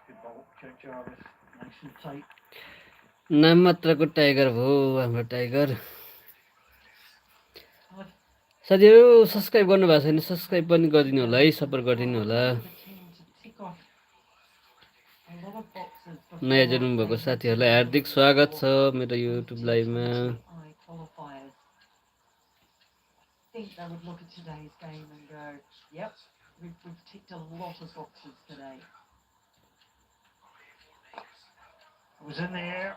Good ball, Jack Jarvis, nice and tight. नाम मात्रको tiger भयो हाम्रो tiger. साथीहरू subscribe गर्नु भएको छैन subscribe पनि गरिदिनु होला है, सपोर्ट गरिदिनु होला. नयाँ जोड्नु भएको साथीहरूलाई हार्दिक स्वागत छ मेरो YouTube लाइभमा. Think they would look at today's game and go, yep, we've ticked a lot of boxes today. It was in the air.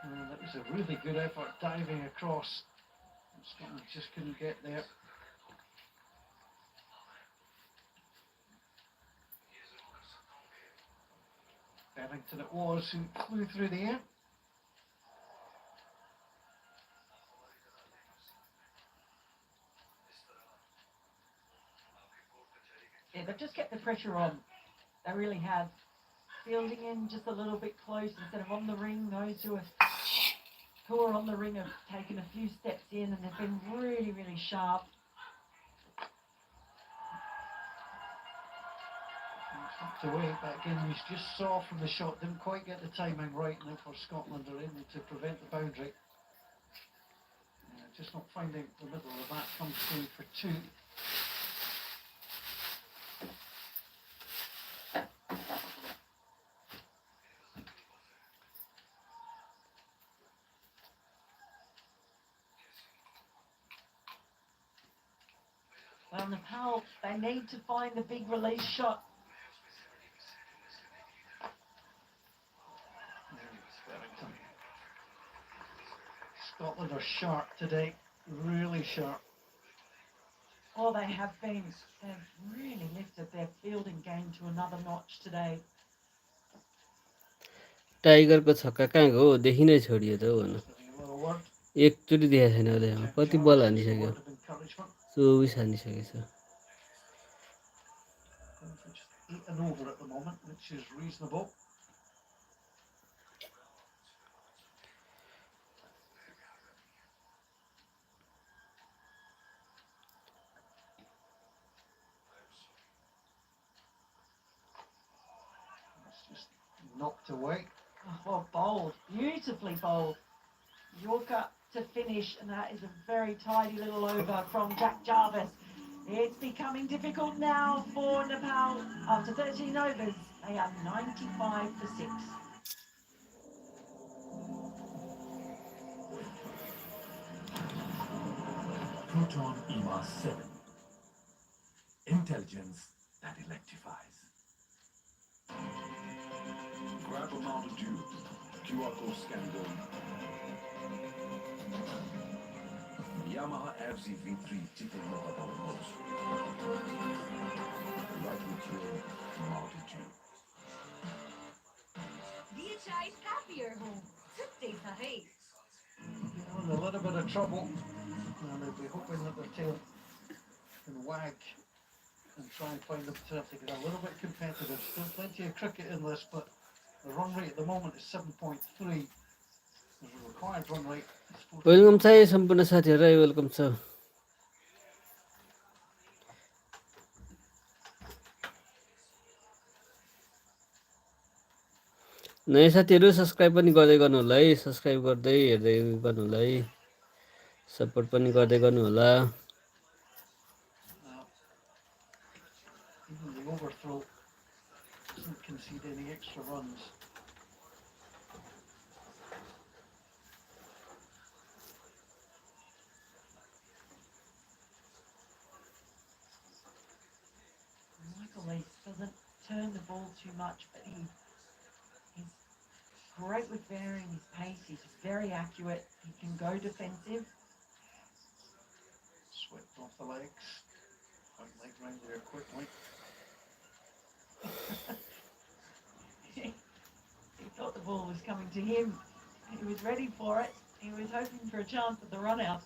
That was a really good effort diving across. Scotland just couldn't get there. Bennington it was who flew through the air. Yeah, they've just kept the pressure on. They really have. Fielding in just a little bit close instead of on the ring. Those who are on the ring have taken a few steps in and they've been really, really sharp. Tucked away, but again, he's just saw from the shot, didn't quite get the timing right, and therefore Scotland are able to prevent the boundary. Just not finding the middle of that comes through for two. Well, Nepal, they need to find the big release shot. Scotland are sharp today, really sharp. Oh, they have been. They've really lifted their fielding game to another notch today. टाइगरको छक्का कहाँ गयो देखि नै छोडियो त हो भन एकचोटि देखाएको छैन अहिले कति बल हानिसक्यो 24 हानिसकेछ Eaten over at the moment, which is reasonable. It's just knocked away. Oh, bowled, beautifully bowled. Yorker to finish, and that is a very tidy little over from Jack Jarvis. It's becoming difficult now for Nepal. After 13 overs, they are 95 for 6. Proton EMA 7. Intelligence that electrifies. Grab a Mountain Dew. QR code scan going. Yamaha FZ V3 Chicken Mocha Downloads. Right with your Mountain Dew. DHI's happier home. Today sahe. In a little bit of trouble, and they'll be hoping that their tail can wag and try and find them to get a little bit competitive. Still plenty of cricket in this, but the run rate at the moment is 7.3. There's a required run rate. Welcome छ सम्पूर्ण साथीहरुलाई welcome छ नयाँ साथीहरु subscribe पनि गर्दै गर्नु होला है सब्स्क्राइब गर्दै हेर्दै गर्नु होला है सपोर्ट पनि गर्दै गर्नु होला Even the overthrow doesn't concede any extra runs. Michael Leaf doesn't turn the ball too much, but he's great with varying his pace. He's very accurate. He can go defensive. Swept off the legs. White leg round there quickly. He thought the ball was coming to him. He was ready for it. He was hoping for a chance at the run out.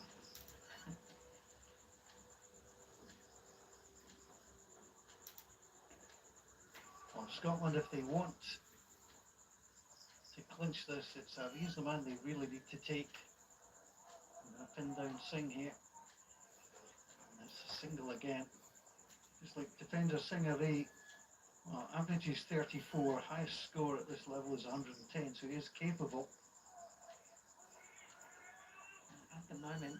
Well, Scotland, if they want to clinch this, he's the man they really need to take. I'm going to pin down Singh here. And it's a single again. Just like defender Singh Array, well, average is 34, highest score at this level is 110, so he is capable. At the moment,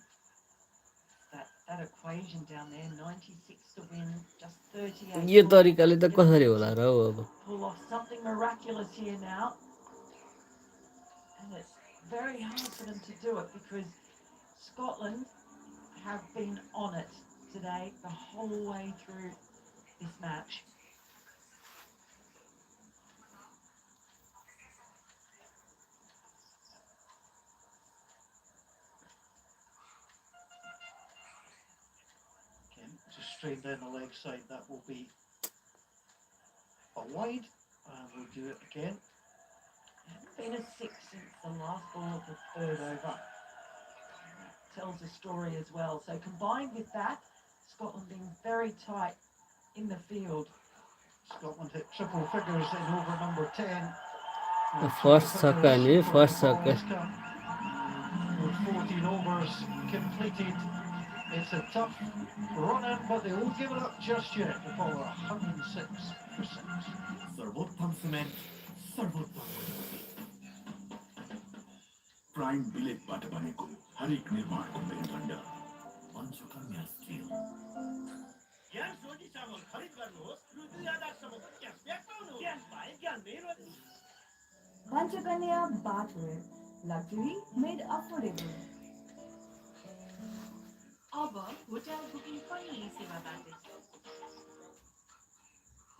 that equation down there, 96 to win, just 38. यो तरिकाले त कसरी होला र हो अब Pull off something miraculous here now. And it's very hard for them to do it because Scotland have been on it today the whole way through this match. Again, just straight down the leg side, that will be a wide, and we'll do it again. Been a 6 since the last ball of the third over. That tells a story as well. So combined with that, Scotland being very tight in the field. Scotland hit triple figures in over number 10. First छक्का नि first छक्का 14 overs completed. It's a tough run in, but they won't give it up just yet. Nepal are 106%. सर्वोत्तम cement सर्वोत्तम मजबुती prime बिलेटबाट बनेको हरेक निर्माणको मेरुदण्ड Panchakanya still ज्ञान सोझी चामल खरिद गर्नुहोस् रु 2000 क्यासब्याक पाउनुहोस् ज्ञान पाए ज्ञान मेरो Panchakanya Bathware. Luxury made affordable. अब होटल बुकिङ पनि यही सेवाबाट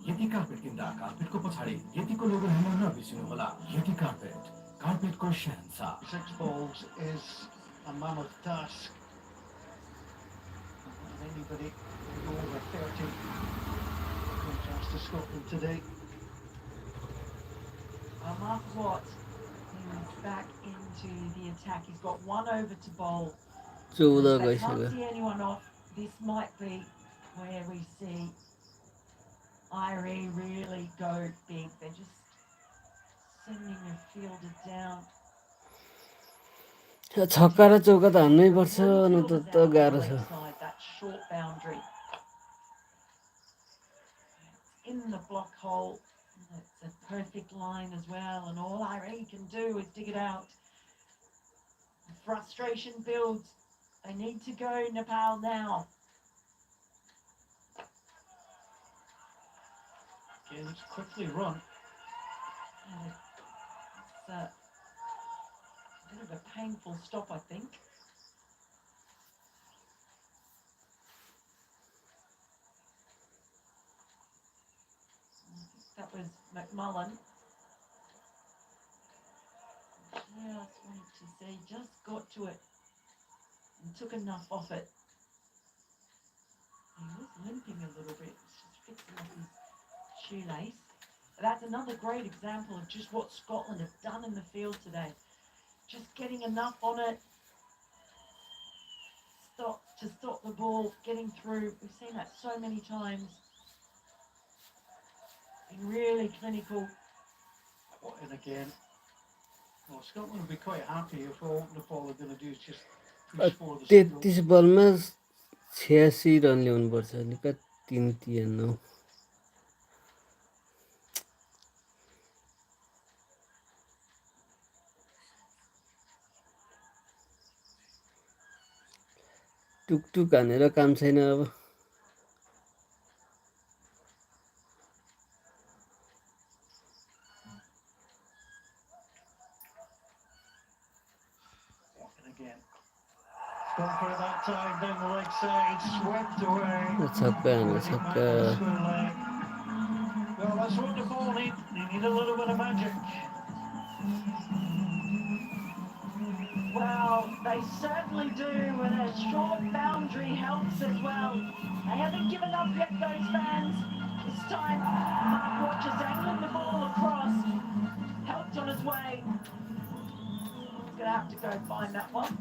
यति कार्पेट किन्दा कार्पेटको पछाडि यतिको लोगो हेर्न नबिर्सिनुहोला यति carpet कार्पेटको Shahenshah 6 balls is a mammoth task. And anybody over 30 comes to Scotland today. Mark Watt, he's back into the attack. He's got 1 over to bowl. 14 They गइसक्यो can't see anyone off. This might be where we see IRE really go big. They're just sending their fielder down. छक्का र चौका त हान्नै पर्छ न त Fielders त out on गाह्रो the छ leg side, that short boundary. It's in the block hole. It's a perfect line as well, and all IRE can do is dig it out. Frustration builds. They need to go Nepal now. Again, it's quickly run. And it's a bit of a painful stop, I think. That was McMullen. Just wanted to see, just got to it and took enough off it. He was limping a little bit, just fixing up his shoelace. That's another great example of just what Scotland have done in the field today. Just getting enough on it to stop the ball getting through. We've seen that so many times. Been really clinical. And again, well, Scotland would be quite happy if all Nepal are going to do is just push for the single. 33 बलमा 86 run ल्याउनु पर्छ नि कति 3-9 tuktuk हानेर काम छैन अब Gone for it that time, down the leg side, swept away. छक्का हाने छक्का Well, that's what Nepal need. They need a little bit of magic. Well, they certainly do, and a short boundary helps as well. They haven't given up yet, those fans. This time, Mark Watch is angling the ball across. Helped on his way. He's going to have to go find that one.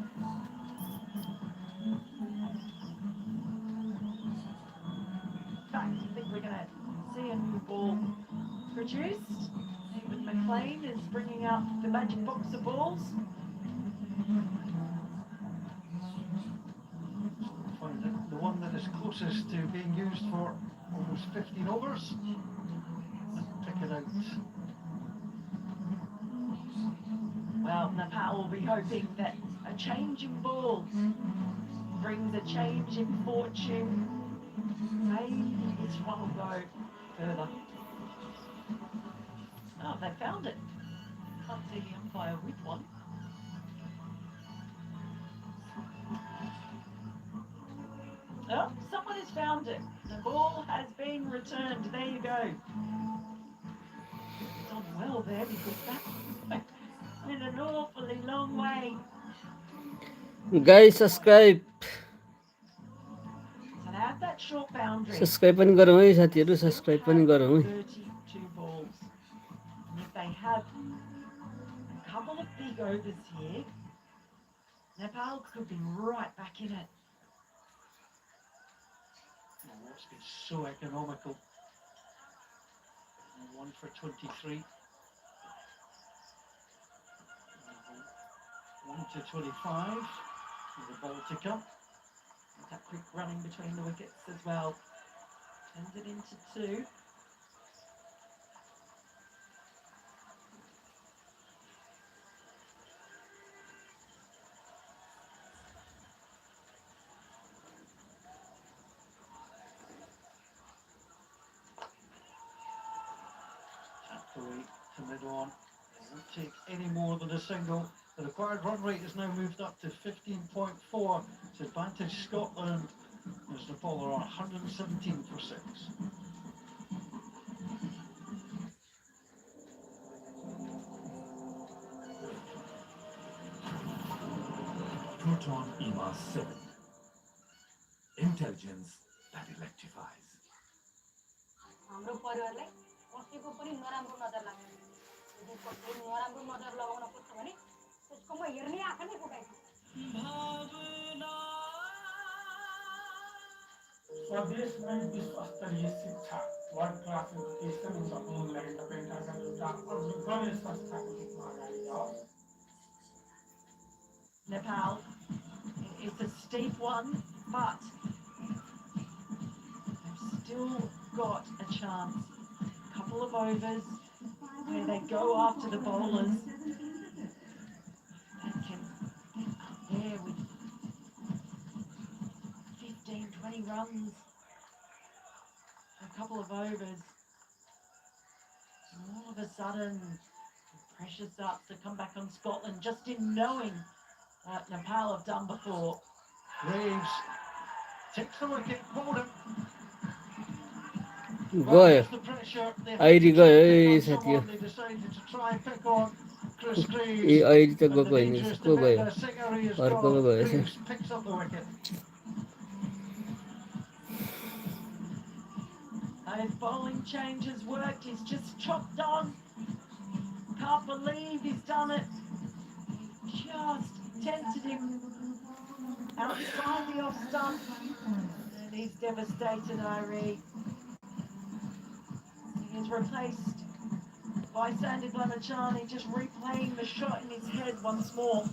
In fact, I think we're going to see a new ball produced. David McLean is bringing out the magic box of balls. The one that is closest to being used for almost 15 overs. Pick it out. Well, Nepal will be hoping that a change in ball brings a change in fortune. Maybe this one will go further. Oh, they found it. Can't see the umpire with one. Oh, someone has found it. The ball has been returned. There you go. Done well there because that's in an awfully long way. Guys subscribe So they have that short boundary. Subscribe पनि गरौँ है साथीहरु subscribe पनि गरौँ है 32 balls. And if they have a couple of big overs here, Nepal could be right back in it. Oh, it's been so economical. 1 for 23. 1 to 25. With the ball to come. That quick running between the wickets as well. Turns it into 2. To mid-on. Doesn't take any more than a single. The required run rate has now moved up to 15.4. It's advantage Scotland as Nepal are on 117 for 6. Proton EMA 7. Intelligence that electrifies. हाम्रो परिवारलाई कसैको पनि नराम्रो नजर लाग्दैन यदि कसैले नराम्रो नजर लगाउन खोज्छ भने त्यसको म हेर्ने आँखा नै फुटाइदिन्छु स्वदेशमै विश्वस्तरीय शिक्षा world class education in the homeland पेन्टाका एउटा अग्रगण्य संस्थाको रूपमा अगाडि जाओस् Nepal, it's a steep one, but they've still got a chance. A couple of overs where they go after the bowlers. They can get up there with 15, 20 runs. A couple of overs. And all of a sudden, the pressure starts to come back on Scotland just in knowing that Nepal have done before. Graves takes the wicket, bowled him. गयो The pressure. They आइरी had to गयो pick A on साथी someone. They decided to try and pick on Chris A Graves. आइरी त And the गएको होइन dangerous को गयो defender Singer is अर्कोमा gone. गएछ Graves picks up the wicket. His bowling change has worked. He's just chopped on. Can't believe he's done it. He just tempted him outside the off stump. And he's devastated, Irie. He is replaced by Sandy Blamachani, just replaying the shot in his head once more.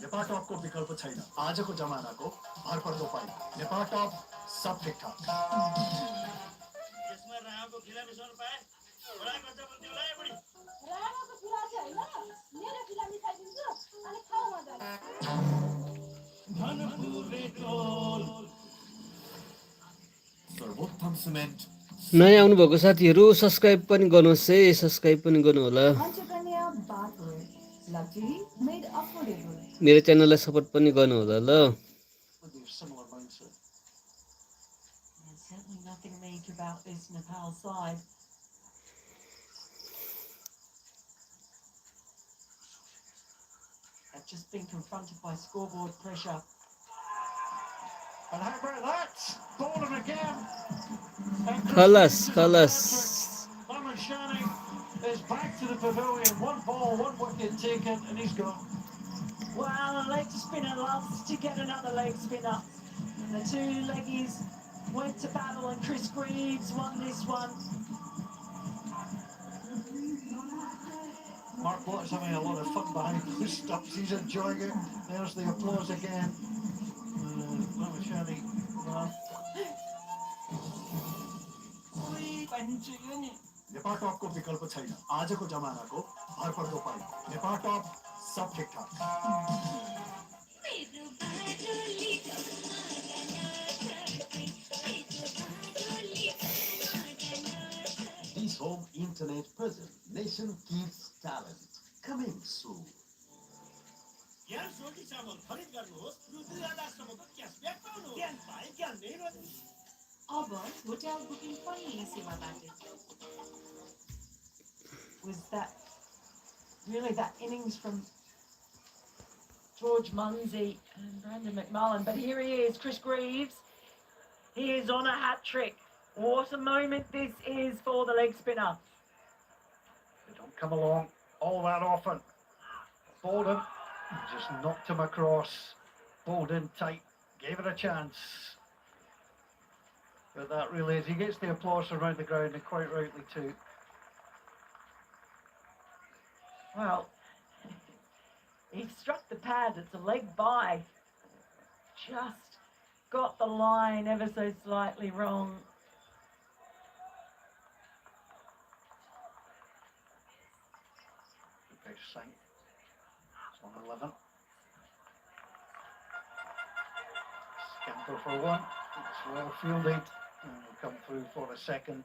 Nepal टपको विकल्प छैन आजको जमानाको भरपर्दो पाइ नेपाल टप सब ठिकठाक यसमा रामको खिला मिसाउनु पाए बडा मजा पनि होला है बडी रामको खिला चाहिँ हैन मेरो खिला मिसाइदिन्छु अनि खाऊ मजाले सर्वोत्तम सिमेन्ट नयाँ आउनुभएको साथीहरू सब्सक्राइब पनि गर्नुहोस् है सब्सक्राइब पनि गर्नु होला मेरो च्यानललाई सपोर्ट पनि गर्नु होला ल Similar mindset. There's certainly nothing meek about this Nepal side. They've just been confronted by scoreboard pressure. And how about that? Bowling again. खलास खलास Blamachani is back to the pavilion. One ball, one wicket taken, and he's gone. Well, a leg spinner loves to get another leg spinner. And the two leggies went to battle and Chris Greaves won this one. Mark Watt's having a lot of fun behind those stumps. He's enjoying it. There's the applause again. Blamachani, well, Nepal टपको विकल्प छैन आजको जमानाको भरपर्दो पाइ नेपाल टप सब ठिकठाक This home internet present nation keeps talent. Coming soon. यहाँ सोची चामल खरिद गर्नुहोस् रु 2000 सम्मको क्यासब्याक पाउनुहोस् ज्ञान पाए ज्ञान नै रह्यो अब होटल बुकिङ पनि यही सेवाबाट Was that really that innings from George Munsey and Brandon McMullen? But here he is, Chris Greaves. He is on a hat trick. What a moment this is for the leg spinner. they don't come along all that often. Bowled him, just knocked him across. Bowled in tight, gave it a chance. But that really is, he gets the applause around the ground, and quite rightly too. Well, He struck the pad. It's a leg by. Just got the line ever so slightly wrong. Big sink. It's on 11. Scamper for one. It's well fielded. And will come through for a second.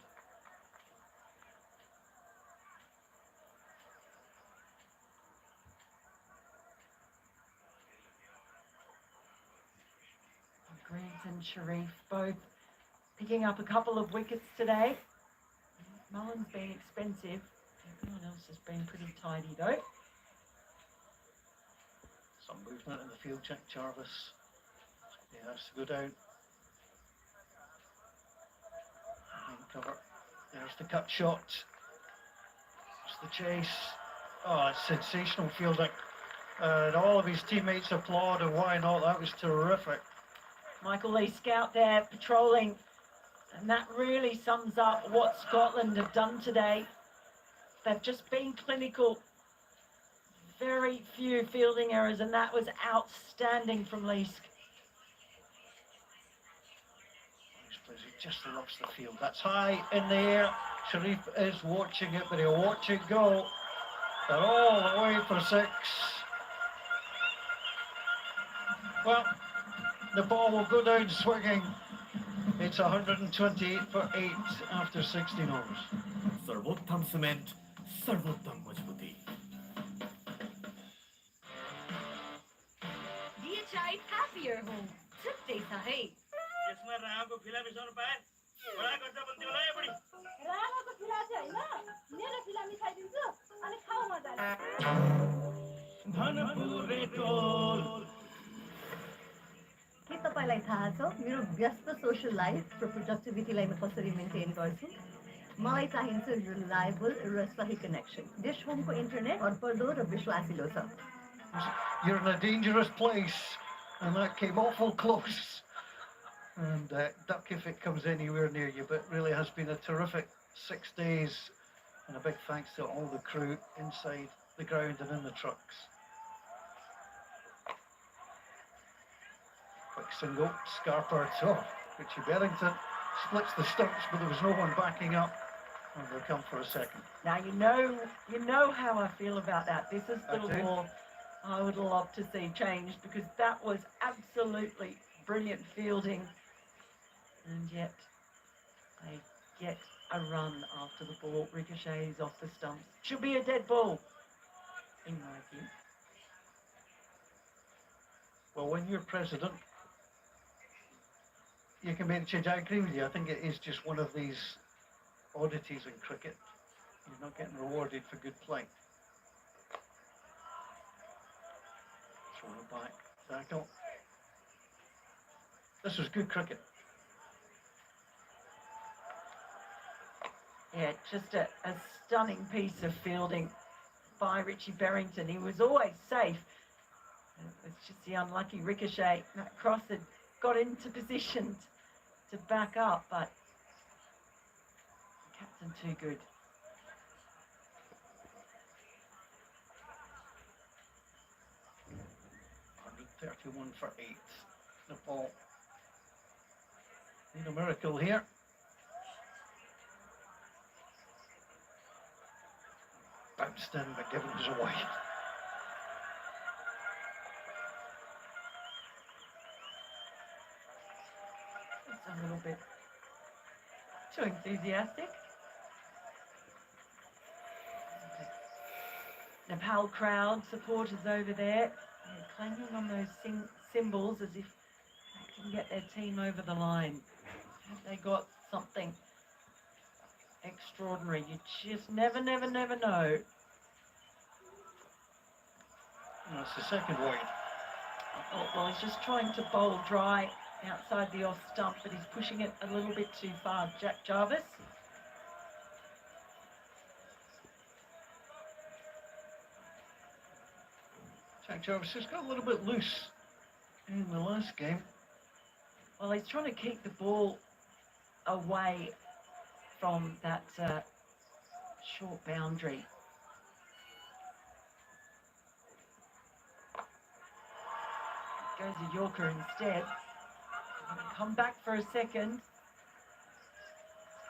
Grant and Sharif both picking up a couple of wickets today. Mullen's been expensive. Everyone else has been pretty tidy though. Some movement in the field. Jack Jarvis. He has to go down. Main cover. There's the cut shot. There's the chase. Oh, it's sensational fielding. And all of his teammates applaud, and why not? That was terrific. Michael Lee Scout there patrolling, and that really sums up what Scotland have done today. They've just been clinical. Very few fielding errors, and that was outstanding from Leask. He just loves the field. That's high in the air. Sharif is watching it, but he'll watch it go. They're all the way for 6. Well, the ball will go down swinging. It's 128 for 8 after 16 overs. सर्वोत्तम cement सर्वोत्तम मजबूती DHI happier home. छुट्टै छ है। यसमा रामको फिला मिसाउनु पाए बडा खर्च बन्थ्यो होला है बडी रामको फिला चाहिँ हैन मेरो फिला मिसाइदिन्छु अनि खाऊ मजाले धनपुरेको के तपाईलाई थाहा छ मेरो व्यस्त सोशल लाइफ र प्रोडक्टिभिटीलाई म कसरी मेन्टेन गर्छु? मलाई चाहिन्छ रिलायबल र सही कनेक्सन। डिश होमको इन्टरनेट भरपर्दो र विश्वासिलो छ। You're in a dangerous place, and that came awful close. And duck if it comes anywhere near you, but really has been a terrific 6 days, and a big thanks to all the crew inside the ground and in the trucks. Quick single, Scarper, Richie Berrington splits the stumps, but there was no one backing up, and they'll come for a second. Now you know how I feel about that. This is the law I would love to see changed, because that was absolutely brilliant fielding, and yet they get a run after the ball ricochets off the stumps. Should be a dead ball, in my view. Well, when you're president, you can make a change. I agree with you. I think it is just one of these oddities in cricket. You're not getting rewarded for good play. Throw it back. Tackle. This was good cricket. Yeah, just a stunning piece of fielding by Richie Berrington. He was always safe. It's just the unlucky ricochet. That cross had got into position to back up, but the captain too good. $131 for 8. Nepal need a miracle here. Bounced in, but given us away. It's a little bit too enthusiastic. Nepal crowd supporters over there, they're clanging on those cymbals as if they can get their team over the line. Have they got something extraordinary? You just never know. That's the second wide. Well, he's just trying to bowl dry outside the off stump, but he's pushing it a little bit too far. Jack Jarvis. Jack Jarvis has got a little bit loose in the last game. Well, he's trying to keep the ball away from that short boundary. Goes a Yorker instead. Come back for a second.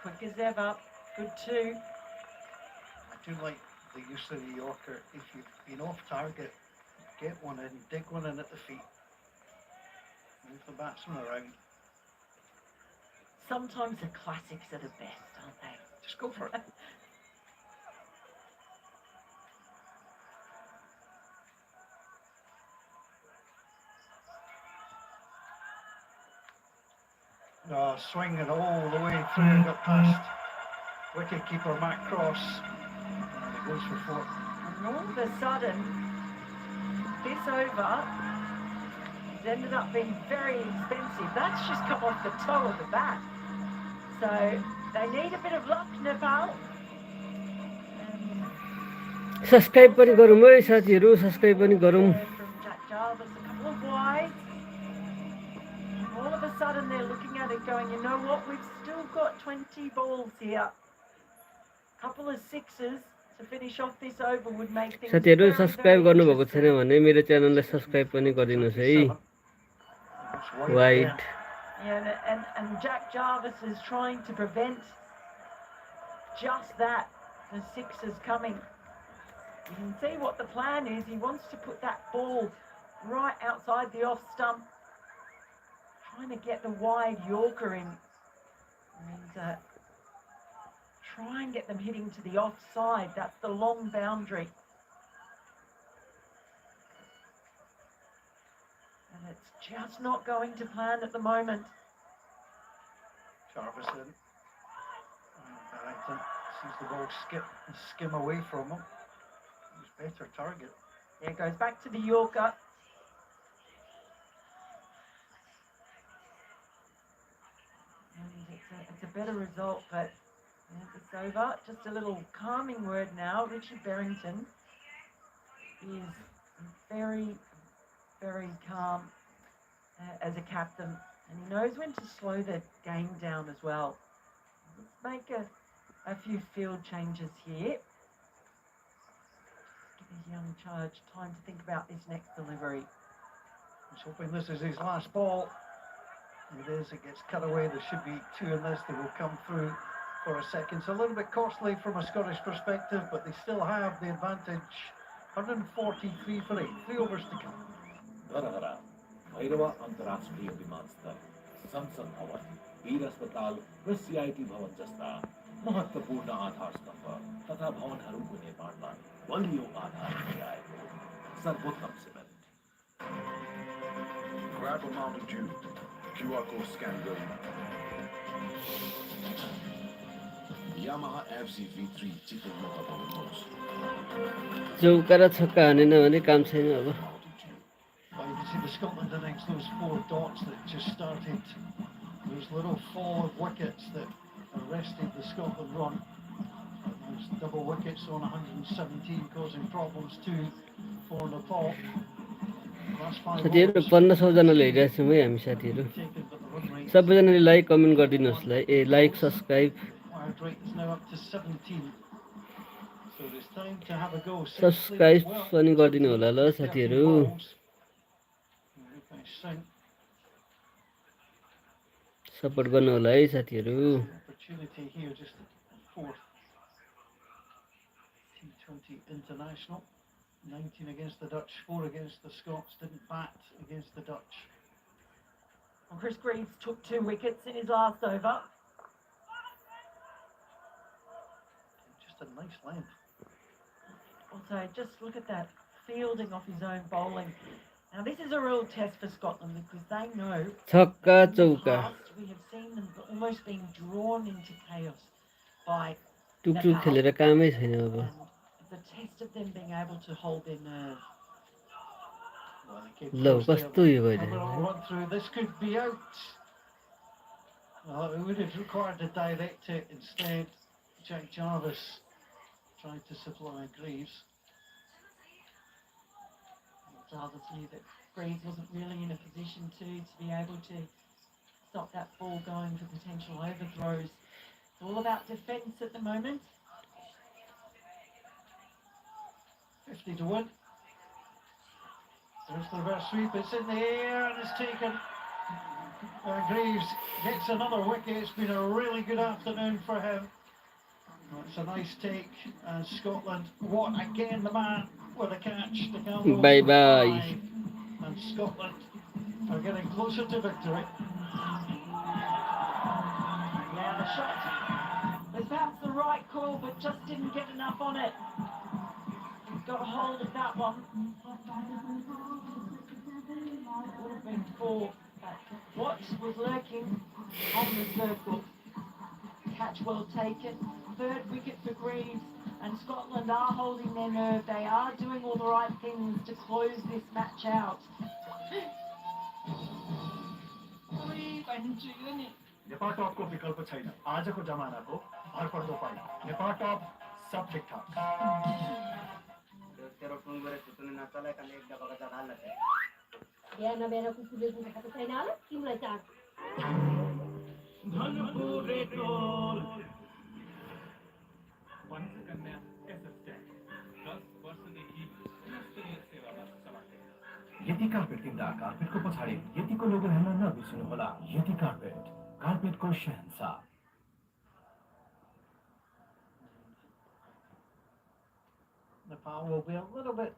Quick as ever. Good two. I do like the use of the Yorker. If you've been off target, get one in, dig one in at the feet. Move the batsman around. Sometimes the classics are the best, aren't they? Just go for it. Oh, swinging all the way through, got past wicketkeeper Matt Cross, and it goes for four. And all of a sudden, this over has ended up being very expensive. That's just come off the toe of the bat. So they need a bit of luck, Nepal. Subscribe पनि गरौँ है साथीहरू, subscribe पनि गरौँ। From Jack Jarvis, a couple of wide. All of a sudden they're looking at it going, you know what, we've still got 20 balls here. Couple of sixes to finish off this over would make things साथीहरू very, subscribe very गर्नुभएको interesting. छैन भने मेरो च्यानललाई subscribe पनि गरिदिनुहोस् है। Wide Yeah, and Jack Jarvis is trying to prevent just that, the sixes coming. You can see what the plan is. He wants to put that ball right outside the off stump, trying to get the wide Yorker in and try and get them hitting to the offside. That's the long boundary. And it's just not going to plan at the moment. Jarvis in. Barrington sees the ball skim away from him. Better target. There goes back to the Yorker. And it's a better result, but it's over. Just a little calming word now. Richard Barrington is very, very calm as a captain, and he knows when to slow the game down as well. Let's make a few field changes here. His young charge time to think about this next delivery. He's hoping this is his last ball. It is, it gets cut away. There should be two in this that will come through for a second. It's a little bit costly from a Scottish perspective, but they still have the advantage. 143 for 8, 3 overs to come. Dharahara Bhairav अन्तर्राष्ट्रिय विमानस्थल, संसद भवन, वीर अस्पताल र CIT भवन जस्ता महत्त्वपूर्ण आधारस्तम्भ तथा भवनहरूको निर्माणमा बलियो आधार पुर्याएको सर्वोत्तम cement. Grab a Mountain Dew. QR code scan going. Yamaha FC V3 chicken मोका बनाउनुहोस्। चौका र छक्का हानेन भने काम छैन अब। Well, you can see the Scotland innings, those 4 dots that just started, those little fall of wickets that arrested the Scotland run. There's double wickets on 117 causing problems too for Nepal. That's 5 साथीहरू overs 1500 जनाले हेरिरहेको छौँ है हामी साथीहरू। taken, but the run rate, सबैजनाले like comment गरिदिनुहोस् like subscribe required rate is now up to 17. So it's time to have a go. Subscribe पनि गरिदिनु होला ल साथीहरू। सपोर्ट गर्नु होला है साथीहरू। Opportunity here, just fourth T20 international. 19 against the Dutch, 4 against the Scots. Didn't bat against the Dutch. Well, Chris Greaves took 2 wickets in his last over. Just a nice length. Also, just look at that fielding off his own bowling. Now, this is a real test for Scotland because they know छक्का in the चौका past we have seen them almost being drawn into chaos by टुकटुक खेलेर कामै छैन अब। and the test of them being able to hold their nerve. Well, they came ल close there, कस्तो यो but भइरहेको cover all run through. This could be out. Well, it would have required to direct it instead. Jack Jarvis tried to supply Greaves. Jarvis knew that Greaves wasn't really in a position to be able to stop that ball going for potential overthrows. It's all about defence at the moment. 50 to 1. There's the reverse sweep, it's in the air and it's taken. Greaves gets another wicket. It's been a really good afternoon for him. It's a nice take, and Scotland, what again the man with a catch. The Cowboys Bye for bye. 5, and Scotland are getting closer to victory. Yeah, the shot was perhaps the right call, but just didn't get enough on it. Got a hold of that one. Would have been 4. What was lurking on the circle? Catch well taken. 3rd wicket for Greaves, and Scotland are holding their nerve. They are doing all the right things to close this match out. Nepal टपको विकल्प छैन आजको जमानाको भरपर्दो पाइ नेपाल टप सब ठिकठाक तेरो phone गरेर सुत्ने नचलाइकन एक डब्बाको जग्गा हाल्न बिहान बिहान कुकुरले दुध खाएको छैन होला तिमीलाई चार पञ्चकन्या एसएसट्याग 10 वर्षदेखि राष्ट्रिय सेवामा समाप्त यति कार्पेट किन्दा कार्पेटको पछाडि यतिको लोगो हेर्न नबिर्सनुहोला यति कार्पेटको शहंशाह Nepal will be a little bit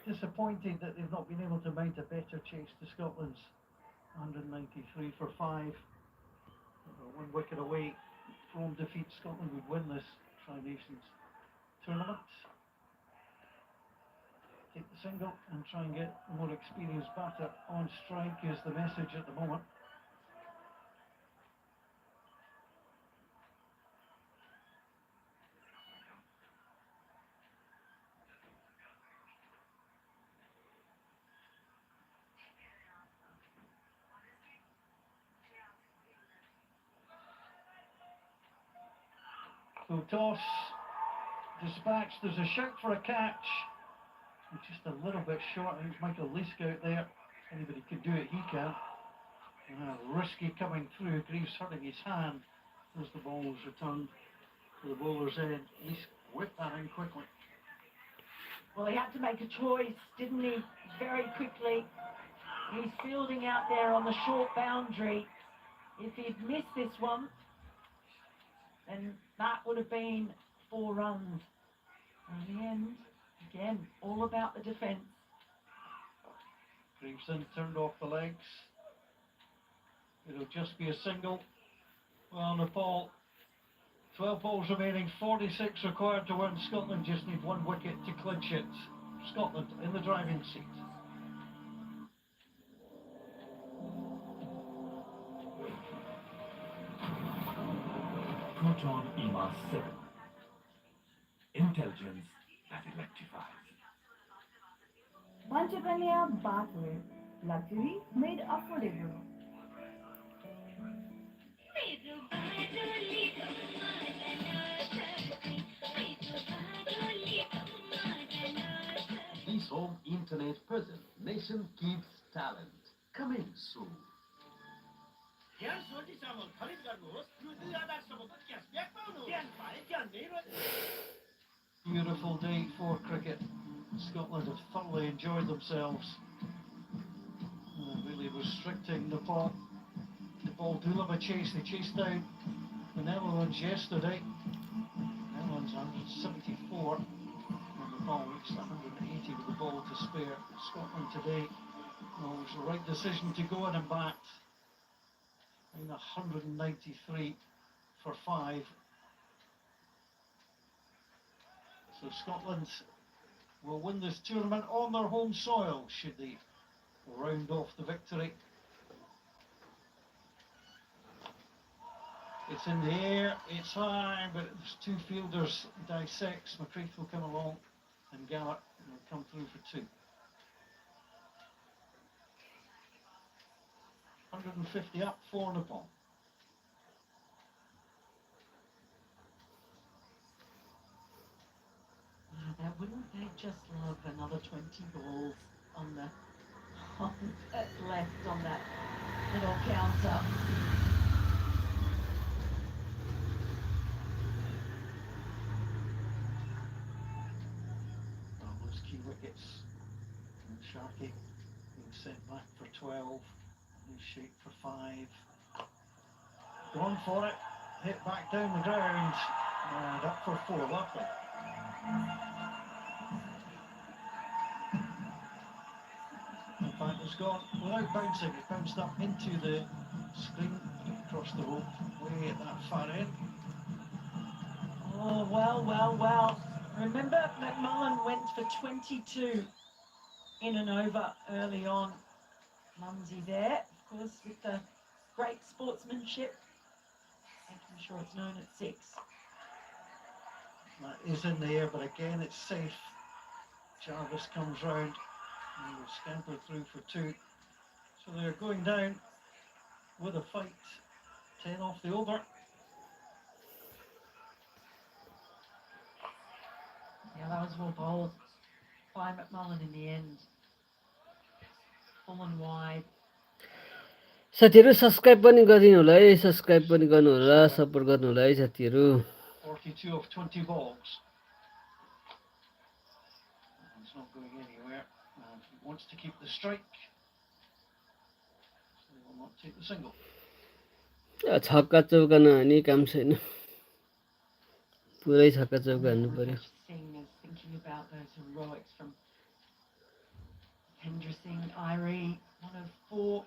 disappointed that they've not been able to mount a better chase to Scotland's 193 for 5. One wicket away from defeat, Scotland would win this Tri-Nations tournament. Take the single and try and get a more experienced batter on strike is the message at the moment. So toss, dispatched, there's a shout for a catch. It's just a little bit short. I think it's Michael Leask out there. Anybody could do it, he can. Risky coming through, Greaves hurting his hand as the ball was returned to the bowler's end. Leask whipped that in quickly. Well, he had to make a choice, didn't he? Very quickly. He's fielding out there on the short boundary. If he'd missed this one, then that would have been 4 runs. And in the end, again, all about the defence. Greaves turned off the legs. It'll just be a single. Well, Nepal, 12 balls remaining, 46 required to win. Scotland just need 1 wicket to clinch it. Scotland in the driving seat. Proton EMA 7. Intelligence that electrifies. Panchakanya bathware. Luxury made affordable. This home internet present Nation Kids Talent coming soon. Beautiful day for cricket. Scotland have thoroughly enjoyed themselves. Really restricting Nepal. Nepal do love a chase. They chased down the Netherlands yesterday. Netherlands 174. And Nepal reached 180 with the ball to spare. Scotland today, well, it was the right decision to go in and bat. In 193 for 5. So Scotland will win this tournament on their home soil should they round off the victory. It's in the air, it's high, but there's 2 fielders dissects. McCreath will come along and Gallagher will come through for 2. 150 up for Nepal. Wouldn't they just love another 20 balls on the left on that little counter? Those key wickets. And Sharkey Shape for 5. Gone for it. Hit back down the ground. And up for 4. Lovely. In fact, it's gone without bouncing. It bounced up into the screen, across the rope, way at that far end. Oh, well, well, well. Remember, McMullen went for 22 in and over early on. Mumsy there, of course, with the great sportsmanship, making sure it's known at 6. That is in the air, but again, it's safe. Jarvis comes round and will scamper through for 2. So they're going down with a fight. 10 off the over. Yeah, those were bold by McMullen in the end. Full and wide. साथीहरु subscribe पनि गरिदिनु होला है, subscribe पनि गर्नु होला, support गर्नु होला है साथीहरु। 42 of 20 balls. It's not going anywhere. And he wants to keep the strike. So he will not take the single. छक्का चौका नहानी काम छैन, पुरै छक्का चौका हान्नु पर्यो। Thinking about those heroics from Hendra Singh, Irie, one of 4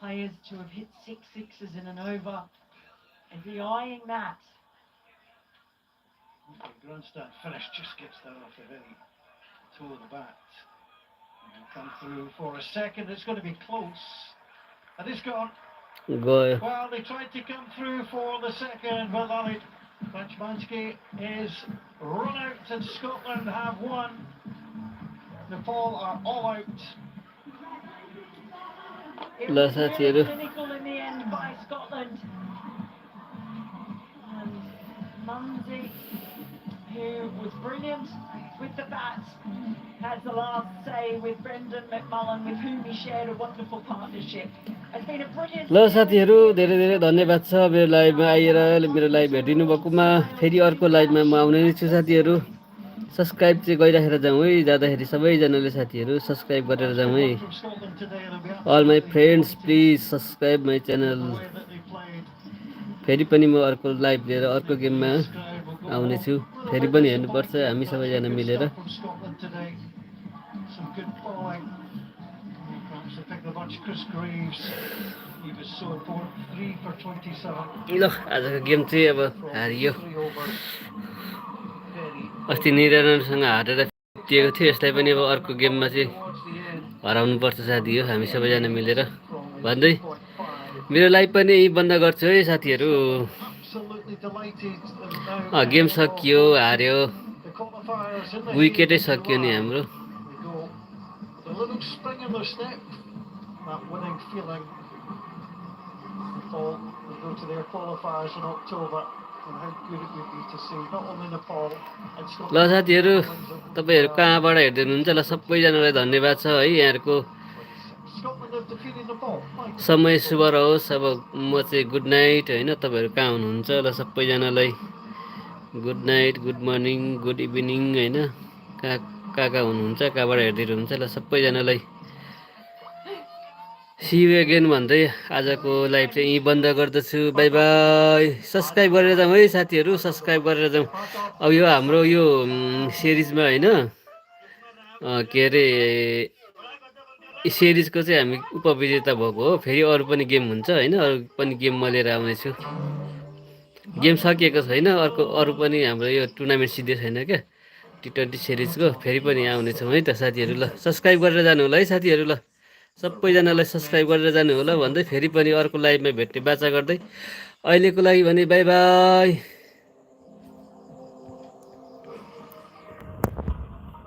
players to have hit 6 sixes in an over. Is he eyeing that? The grandstand finish just gets that off the very toe of the bat. And he'll come through for a second. It's going to be close. And it's gone. गयो। Well, they tried to come through for the second, but Panchmansky is run out and Scotland have won. Nepal are all out. It was very clinical in the end by Scotland. And Mumsy, who was brilliant with the bat, has the last say with Brendan McMullen, with whom he shared a wonderful partnership. It's been a brilliant ल साथीहरु धेरै धेरै धन्यवाद छ मेरो लाइभमा आएर मेरो live हेरिदिनु भएकोमा। फेरि अर्को लाइभमा म आउने नै छु साथीहरु। सब्स्क्राइब चाहिँ गरिराखेर जाउँ है, जाँदाखेरि सबैजनाले साथीहरु सब्स्क्राइब गरेर जाउँ है। All my friends please subscribe my channel. फेरि पनि म अर्को लाइभ लिएर अर्को गेममा आउने छु, फेरि पनि हेर्नुपर्छ हामी सबैजना मिलेर। ल आजको गेम चाहिँ अब हारियो। अस्ति निरञ्जनसँग हारेर जितेको थियो, यसलाई पनि अब अर्को गेममा चाहिँ हराउनु पर्छ साथी हो, हामी सबैजना मिलेर भन्दै मेरो लाइभ पनि यही बन्द गर्छु है साथीहरु। गेम सकियो, हार्यो, विकेटै सकियो नि हाम्रो। ल साथीहरु तपाईहरु कहाँबाट हेर्दै हुनुहुन्छ, ल सबैजनालाई धन्यवाद छ है। यहाँहरुको समय शुभ रहोस्। अब म चाहिँ गुड नाइट हैन, तपाईहरु कहाँ हुनुहुन्छ, ल सबैजनालाई good night, good morning, good evening हैन, कहाँ हुनुहुन्छ, कहाँबाट हेर्दै हुनुहुन्छ, ल सबैजनालाई सी यु अगेन भन्दै आजको लाइभ चाहिँ यही बन्द गर्दछु। Bye bye. सब्स्क्राइब गरेर जाउँ है साथीहरु, सब्स्क्राइब गरेर जाउँ। अब यो हाम्रो यो सिरिजमा हैन के अरे सिरिजको चाहिँ हामी उपविजेता भएको हो। फेरि अरु पनि गेम हुन्छ हैन, अरु पनि गेम म लिएर आउने छु। गेम सकिएको छैन, अरु पनि हाम्रो यो टुर्नामेन्ट सिद्धै छैन क्या T20 सिरिजको। फेरि पनि आउने छौँ है त साथीहरु। ल सब्स्क्राइब गरेर जानु होला है साथीहरु। ल सबैजनालाई सब्स्क्राइब गरेर जानु होला भन्दै फेरि पनि अर्को लाइभमा भेट्ने बाचा गर्दै अहिलेको लागि भने बाइ बाइ।